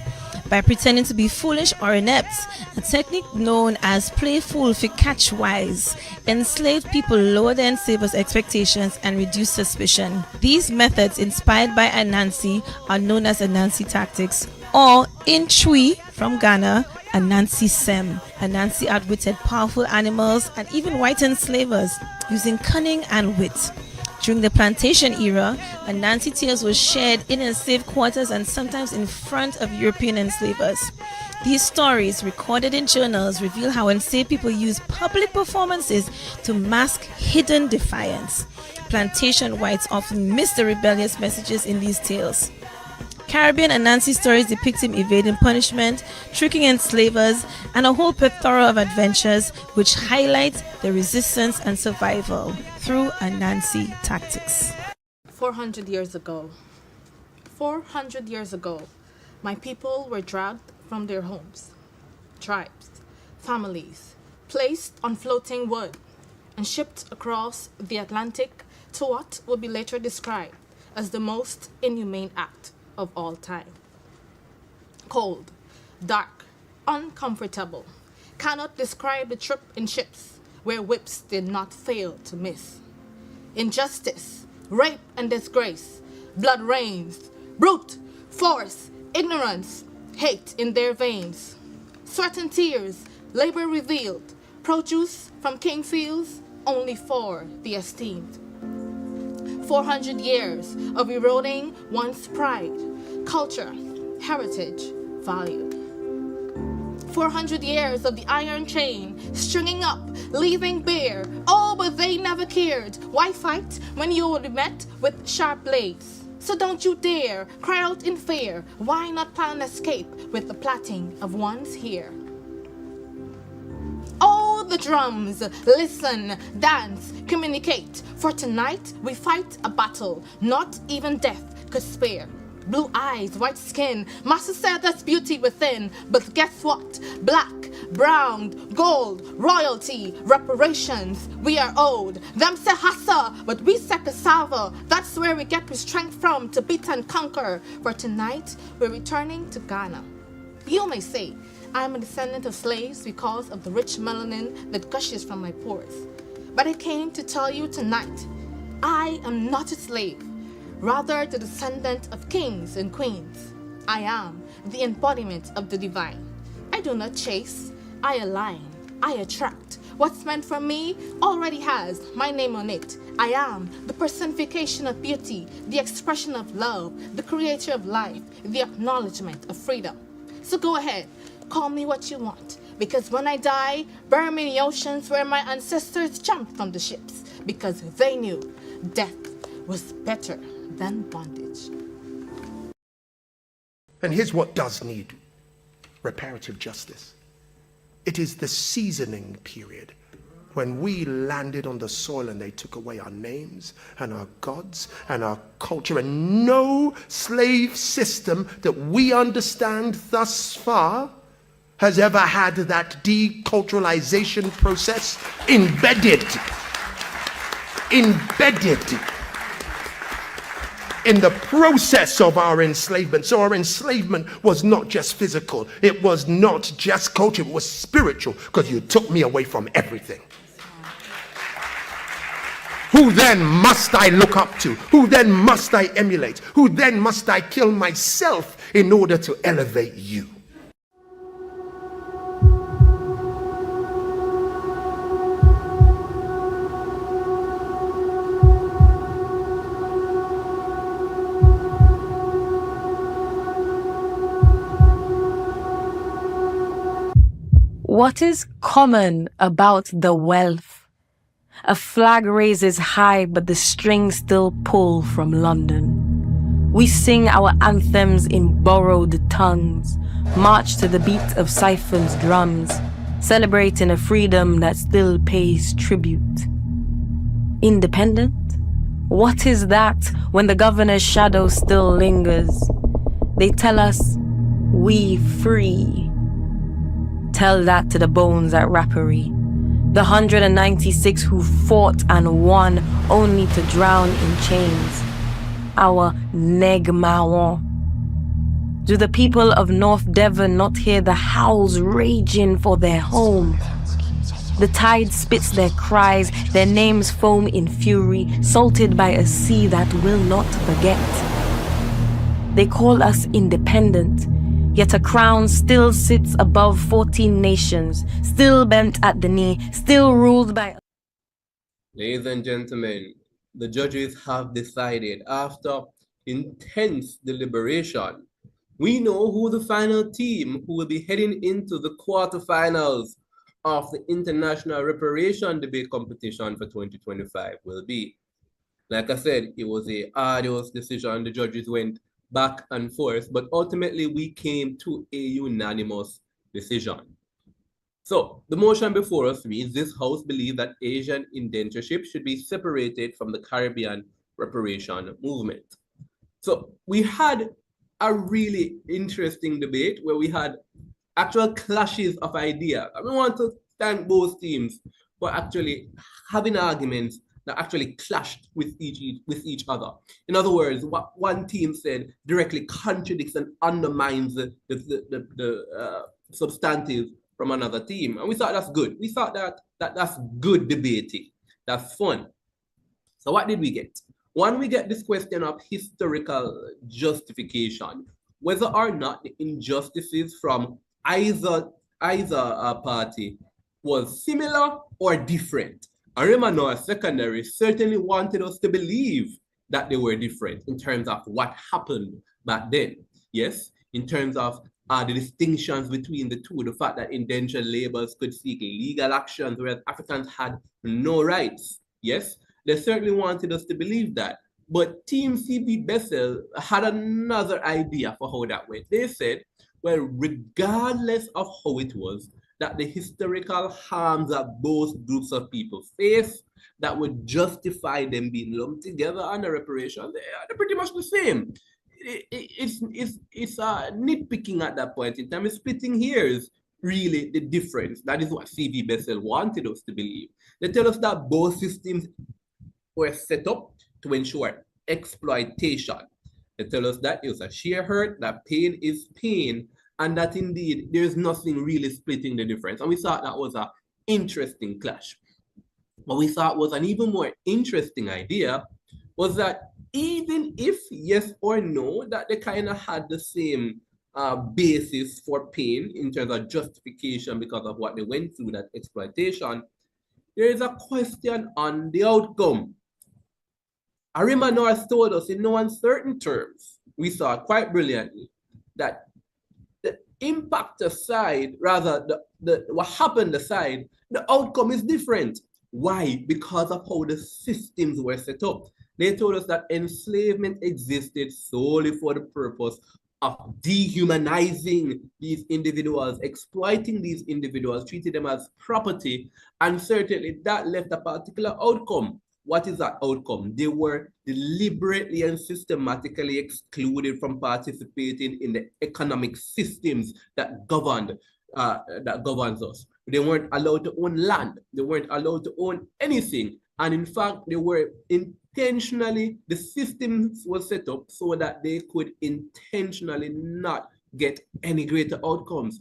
By pretending to be foolish or inept, a technique known as play fool for catch wise, enslaved people lower their enslavers' expectations and reduce suspicion. These methods, inspired by Anansi, are known as Anansi tactics, or in Chui from Ghana, Anansi Sem. Anansi outwitted powerful animals and even white enslavers using cunning and wit. During the plantation era, Anansi tales were shared in enslaved quarters and sometimes in front of European enslavers. These stories, recorded in journals, reveal how enslaved people used public performances to mask hidden defiance. Plantation whites often missed the rebellious messages in these tales. Caribbean Anansi stories depict him evading punishment, tricking enslavers, and a whole plethora of adventures which highlight the resistance and survival through Anansi tactics. 400 years ago. 400 years ago, my people were dragged from their homes, tribes, families, placed on floating wood, and shipped across the Atlantic to what will be later described as the most inhumane act of all time. Cold, dark, uncomfortable, cannot describe the trip in ships where whips did not fail to miss. Injustice, rape and disgrace, blood rains, brute, force, ignorance, hate in their veins. Sweat and tears, labor revealed, produce from king fields only for the esteemed. 400 years of eroding one's pride, culture, heritage, value. 400 years of the iron chain, stringing up, leaving bare. Oh, but they never cared. Why fight when you would be met with sharp blades? So don't you dare cry out in fear. Why not plan escape with the plaiting of one's hair? Oh, the drums, listen, dance, communicate. For tonight we fight a battle not even death could spare. Blue eyes, white skin, master said that's beauty within. But guess what? Black, brown, gold, royalty, reparations, we are owed. Them say hassa, but we say cassava. That's where we get the strength from to beat and conquer. For tonight we're returning to Ghana. You may say, I'm a descendant of slaves because of the rich melanin that gushes from my pores. But I came to tell you tonight, I am not a slave, rather the descendant of kings and queens. I am the embodiment of the divine. I do not chase, I align, I attract. What's meant for me already has my name on it. I am the personification of beauty, the expression of love, the creator of life, the acknowledgement of freedom. So go ahead, call me what you want, because when I die, bury me in the oceans where my ancestors jumped from the ships, because they knew death was better than bondage. And here's what does need reparative justice. It is the seasoning period when we landed on the soil and they took away our names and our gods and our culture, and no slave system that we understand thus far has ever had that deculturalization process embedded in the process of our enslavement. So our enslavement was not just physical. It was not just culture. It was spiritual, because you took me away from everything. Who then must I look up to? Who then must I emulate? Who then must I kill myself in order to elevate you? What is common about the wealth? A flag raises high, but the strings still pull from London. We sing our anthems in borrowed tongues, march to the beat of siphons' drums, celebrating a freedom that still pays tribute. Independent? What is that when the governor's shadow still lingers? They tell us, we free. Tell that to the bones at Rappery. The 196 who fought and won only to drown in chains. Our Negmawan. Do the people of North Devon not hear the howls raging for their home? The tide spits their cries, their names foam in fury, salted by a sea that will not forget. They call us independent, yet a crown still sits above 14 nations, still bent at the knee, still ruled by... Ladies and gentlemen, the judges have decided after intense deliberation, we know who the final team who will be heading into the quarterfinals of the International Reparation Debate Competition for 2025 will be. Like I said, it was an arduous decision. The judges went back and forth, but ultimately we came to a unanimous decision. So the motion before us reads, this House believes that Asian indentureship should be separated from the Caribbean reparation movement. So we had a really interesting debate where we had actual clashes of ideas. I want to thank both teams for actually having arguments that actually clashed with each other. In other words, what one team said directly contradicts and undermines the substantive from another team. And we thought that's good. We thought that's good debating. That's fun. So what did we get? One, we get this question of historical justification, whether or not the injustices from either party was similar or different. Arima North Secondary certainly wanted us to believe that they were different in terms of what happened back then. Yes, in terms of the distinctions between the two, the fact that indentured laborers could seek legal actions, whereas Africans had no rights. Yes, they certainly wanted us to believe that. But Team CB Bethel had another idea for how that went. They said, well, regardless of how it was, that the historical harms that both groups of people face that would justify them being lumped together under reparation, they're pretty much the same. It's nitpicking at that point in time. It's splitting hairs, really the difference. That is what CV Bethel wanted us to believe. They tell us that both systems were set up to ensure exploitation. They tell us that it was a sheer hurt, that pain is pain, and that indeed there's nothing really splitting the difference. And we thought that was an interesting clash. What we thought was an even more interesting idea was that even if yes or no, that they kind of had the same basis for pain in terms of justification because of what they went through, that exploitation, there is a question on the outcome. Arima North told us in no uncertain terms, we saw quite brilliantly, that the impact aside, rather what happened aside, the outcome is different. Why? Because of how the systems were set up. They told us that enslavement existed solely for the purpose of dehumanizing these individuals, exploiting these individuals, treating them as property, and certainly that left a particular outcome. What is that outcome? They were deliberately and systematically excluded from participating in the economic systems that governs us. They weren't allowed to own land. They weren't allowed to own anything. And in fact, they were intentionally, the systems were set up so that they could intentionally not get any greater outcomes.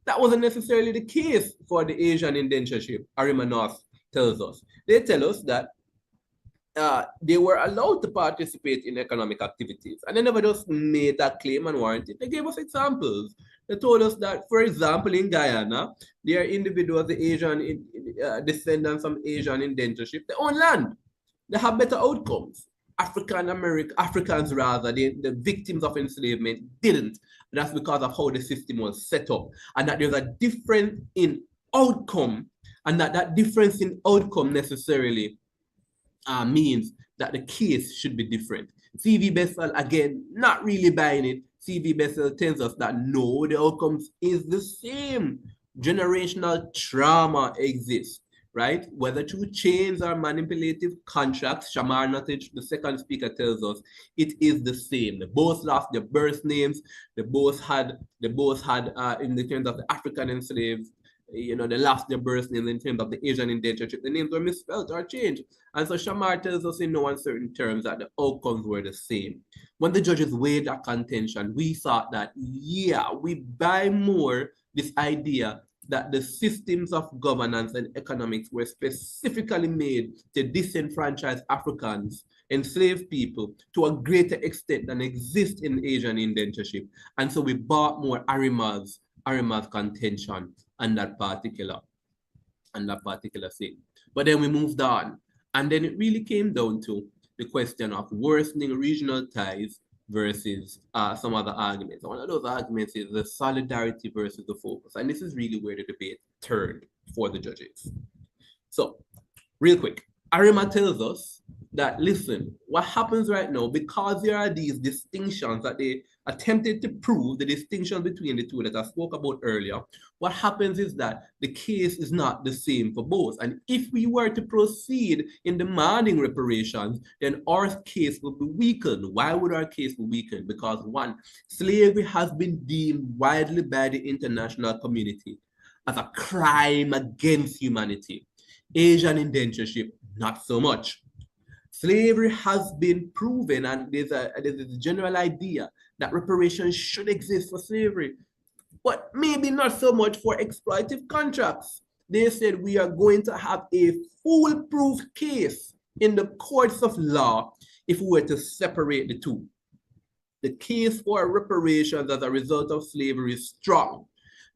That wasn't necessarily the case for the Asian indentureship, Arima North tells us. They tell us that they were allowed to participate in economic activities. And they never just made that claim and warranted. They gave us examples. They told us that, for example, in Guyana, there are individuals, the Asian descendants from Asian indentureship, they own land. They have better outcomes. Africans, the victims of enslavement didn't. And that's because of how the system was set up. And that there's a difference in outcome, and that difference in outcome necessarily means that the case should be different. C.V. Bethel, again, not really buying it. C.V. Bethel tells us that no, the outcomes is the same. Generational trauma exists, right? Whether through chains or manipulative contracts, Shamar Nottage, the second speaker, tells us it is the same. They both lost their birth names. They both had in the terms of the African enslaved, they lost their birth names. In terms of the Asian indentureship, the names were misspelled or changed. And so Shamar tells us in no uncertain terms that the outcomes were the same. When the judges weighed that contention, we thought that, we buy more this idea that the systems of governance and economics were specifically made to disenfranchise Africans, enslaved people, to a greater extent than exists in Asian indentureship. And so we bought more Arima's contention on that particular thing. But then we moved on. And then it really came down to the question of worsening regional ties versus some other arguments. One of those arguments is the solidarity versus the focus. And this is really where the debate turned for the judges. So, real quick, Arima tells us that, listen, what happens right now, because there are these distinctions that they attempted to prove, the distinction between the two that I spoke about earlier, what happens is that the case is not the same for both. And if we were to proceed in demanding reparations, then our case will be weakened. Why would our case be weakened? Because one, slavery has been deemed widely by the international community as a crime against humanity. Asian indentureship, not so much. Slavery has been proven, and there's a general idea that reparations should exist for slavery, but maybe not so much for exploitative contracts. They said we are going to have a foolproof case in the courts of law if we were to separate the two. The case for reparations as a result of slavery is strong.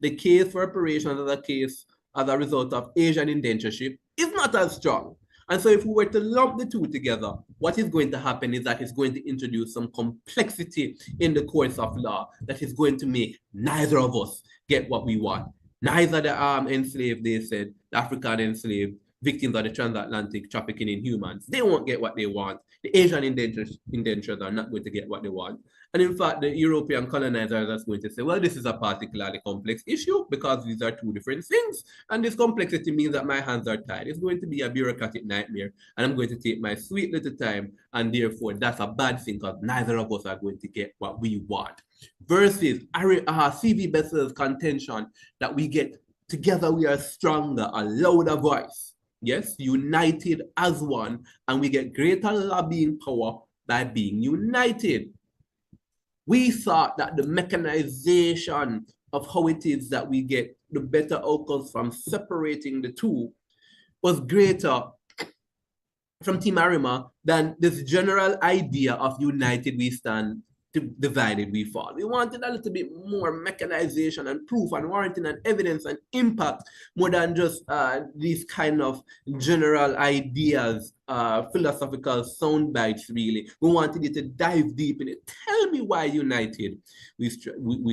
The case for reparations as a result of Asian indentureship is not as strong. And so if we were to lump the two together, what is going to happen is that it's going to introduce some complexity in the courts of law that is going to make neither of us get what we want. Neither the enslaved, they said, the African enslaved, victims of the transatlantic trafficking in humans, they won't get what they want. The Asian indentures are not going to get what they want. And in fact, the European colonizers are going to say, well, this is a particularly complex issue because these are two different things. And this complexity means that my hands are tied. It's going to be a bureaucratic nightmare. And I'm going to take my sweet little time. And therefore, that's a bad thing because neither of us are going to get what we want. Versus C.V. Bethel's contention that we get together, we are stronger, a louder voice. Yes, united as one. And we get greater lobbying power by being united. We thought that the mechanization of how it is that we get the better outcomes from separating the two was greater from Team Arima than this general idea of united we stand, divided we fall. We wanted a little bit more mechanization and proof and warranting and evidence and impact more than just these kind of general ideas, philosophical sound bites, really. We wanted you to dive deep in it. Tell me why united we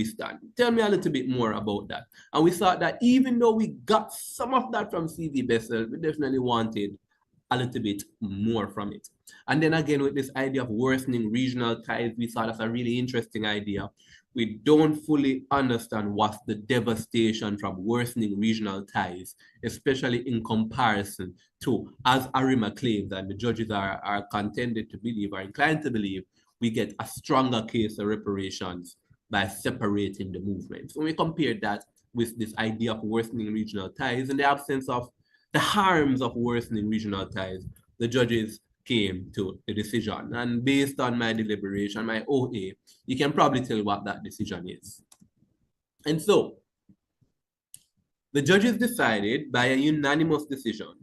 stand. Tell me a little bit more about that. And we thought that even though we got some of that from C.V. Bethel, we definitely wanted a little bit more from it. And then again, with this idea of worsening regional ties, we thought that's a really interesting idea. We don't fully understand what's the devastation from worsening regional ties, especially in comparison to, as Arima claims, and the judges are contended to believe, are inclined to believe, we get a stronger case of reparations by separating the movements. When we compare that with this idea of worsening regional ties, in the absence of the harms of worsening regional ties, the judges came to the decision. And based on my deliberation, my OA, you can probably tell what that decision is. And so, the judges decided by a unanimous decision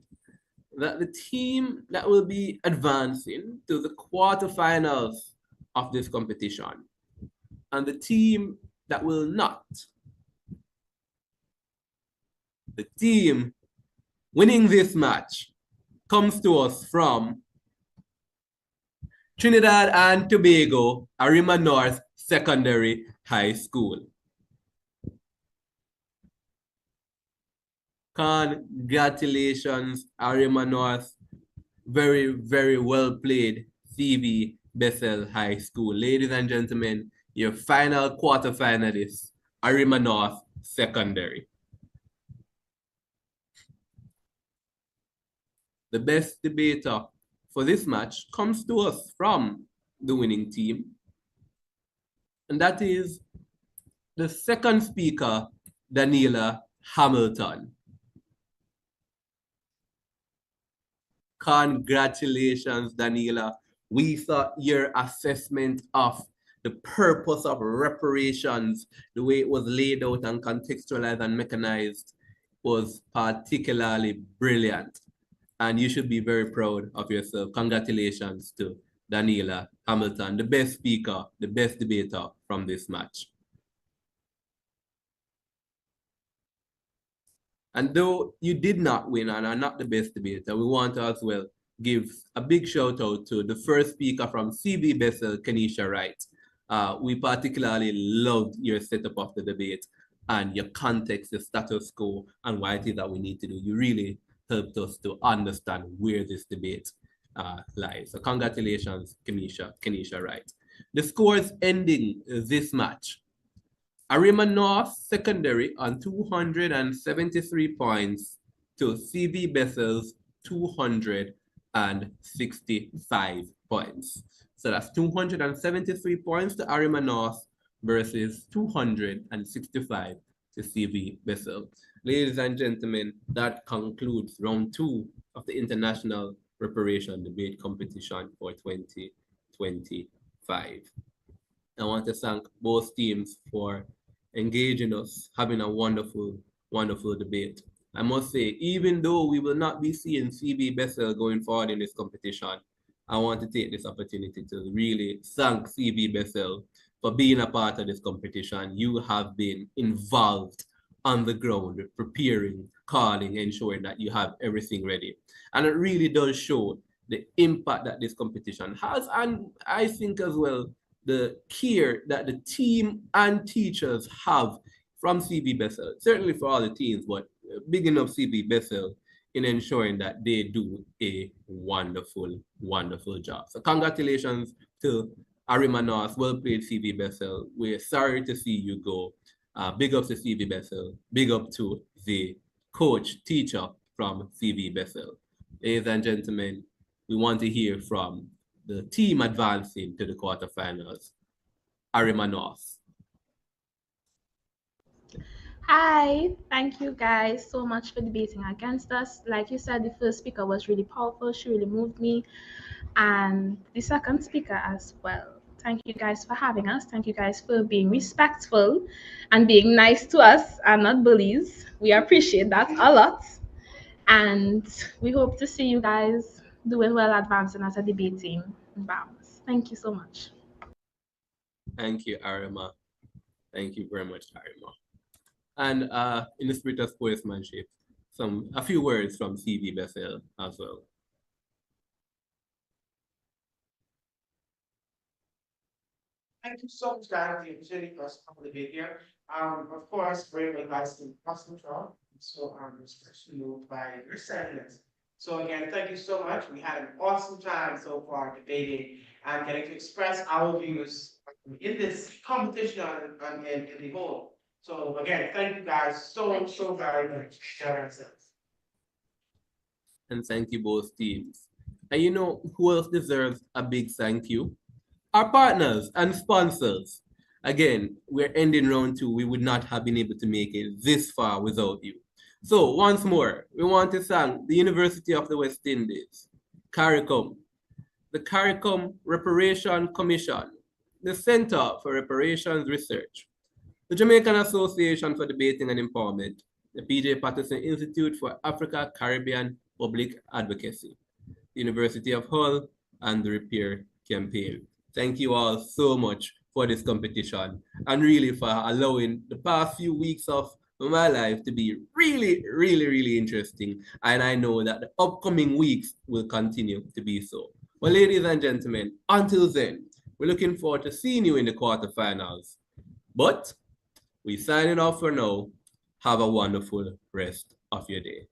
that the team that will be advancing to the quarterfinals of this competition and the team that will not, the team winning this match comes to us from Trinidad and Tobago, Arima North Secondary High School. Congratulations, Arima North. Very, very well played, CB Bethel High School. Ladies and gentlemen, your final quarterfinalists, Arima North Secondary. The best debater for this match comes to us from the winning team, and that is the second speaker, Daniela Hamilton. Congratulations, Daniela. We thought your assessment of the purpose of reparations, the way it was laid out and contextualized and mechanized, was particularly brilliant. And you should be very proud of yourself. Congratulations to Daniela Hamilton, the best speaker, the best debater from this match. And though you did not win and are not the best debater, we want to as well give a big shout out to the first speaker from CB Bethel, Kenisha Wright. We particularly loved your setup of the debate and your context, the status quo, and what it is that we need to do. You really helped us to understand where this debate lies. So congratulations, Kenisha Wright. The scores ending this match. Arima North Secondary on 273 points to CB Bethel's 265 points. So that's 273 points to Arima North versus 265 to CB Bethel. Ladies and gentlemen, that concludes round 2 of the International Reparation Debate Competition for 2025. I want to thank both teams for engaging us, having a wonderful, wonderful debate. I must say, even though we will not be seeing CB Bethel going forward in this competition, I want to take this opportunity to really thank CB Bethel for being a part of this competition. You have been involved on the ground, preparing, calling, ensuring that you have everything ready. And it really does show the impact that this competition has. And I think as well, the care that the team and teachers have from CB Bethel, certainly for all the teams, but big enough CB Bethel in ensuring that they do a wonderful, wonderful job. So congratulations to Arima North, well played CB Bethel. We're sorry to see you go. Big up to CB Bethel, big up to the coach, teacher from CB Bethel. Ladies and gentlemen, we want to hear from the team advancing to the quarterfinals, Arima North. Hi, thank you guys so much for debating against us. Like you said, the first speaker was really powerful. She really moved me. And the second speaker as well. Thank you guys for having us. Thank you guys for being respectful and being nice to us and not bullies. We appreciate that a lot. And we hope to see you guys doing well, advancing as a debate team in BAMS. Thank you so much. Thank you, Arima. Thank you very much, Arima. And in the spirit of sportsmanship, a few words from CB Bethel as well. Thank you so much, guys, for the opportunity for us to come to be here. Of course, great advice to cross control. So especially moved by your sentiments. So again, thank you so much. We had an awesome time so far debating and getting to express our views in this competition in the whole. So again, thank you guys so very much. And thank you both teams. And you know who else deserves a big thank you? Our partners and sponsors. Again, we're ending round 2. We would not have been able to make it this far without you. So once more, we want to thank the University of the West Indies, CARICOM, the CARICOM Reparation Commission, the Center for Reparations Research, the Jamaican Association for Debating and Empowerment, the P.J. Patterson Institute for Africa Caribbean Public Advocacy, the University of Hull, and the Repair Campaign. Thank you all so much for this competition and really for allowing the past few weeks of my life to be really interesting. And I know that the upcoming weeks will continue to be so. Well, ladies and gentlemen, until then, we're looking forward to seeing you in the quarterfinals. But we're signing off for now. Have a wonderful rest of your day.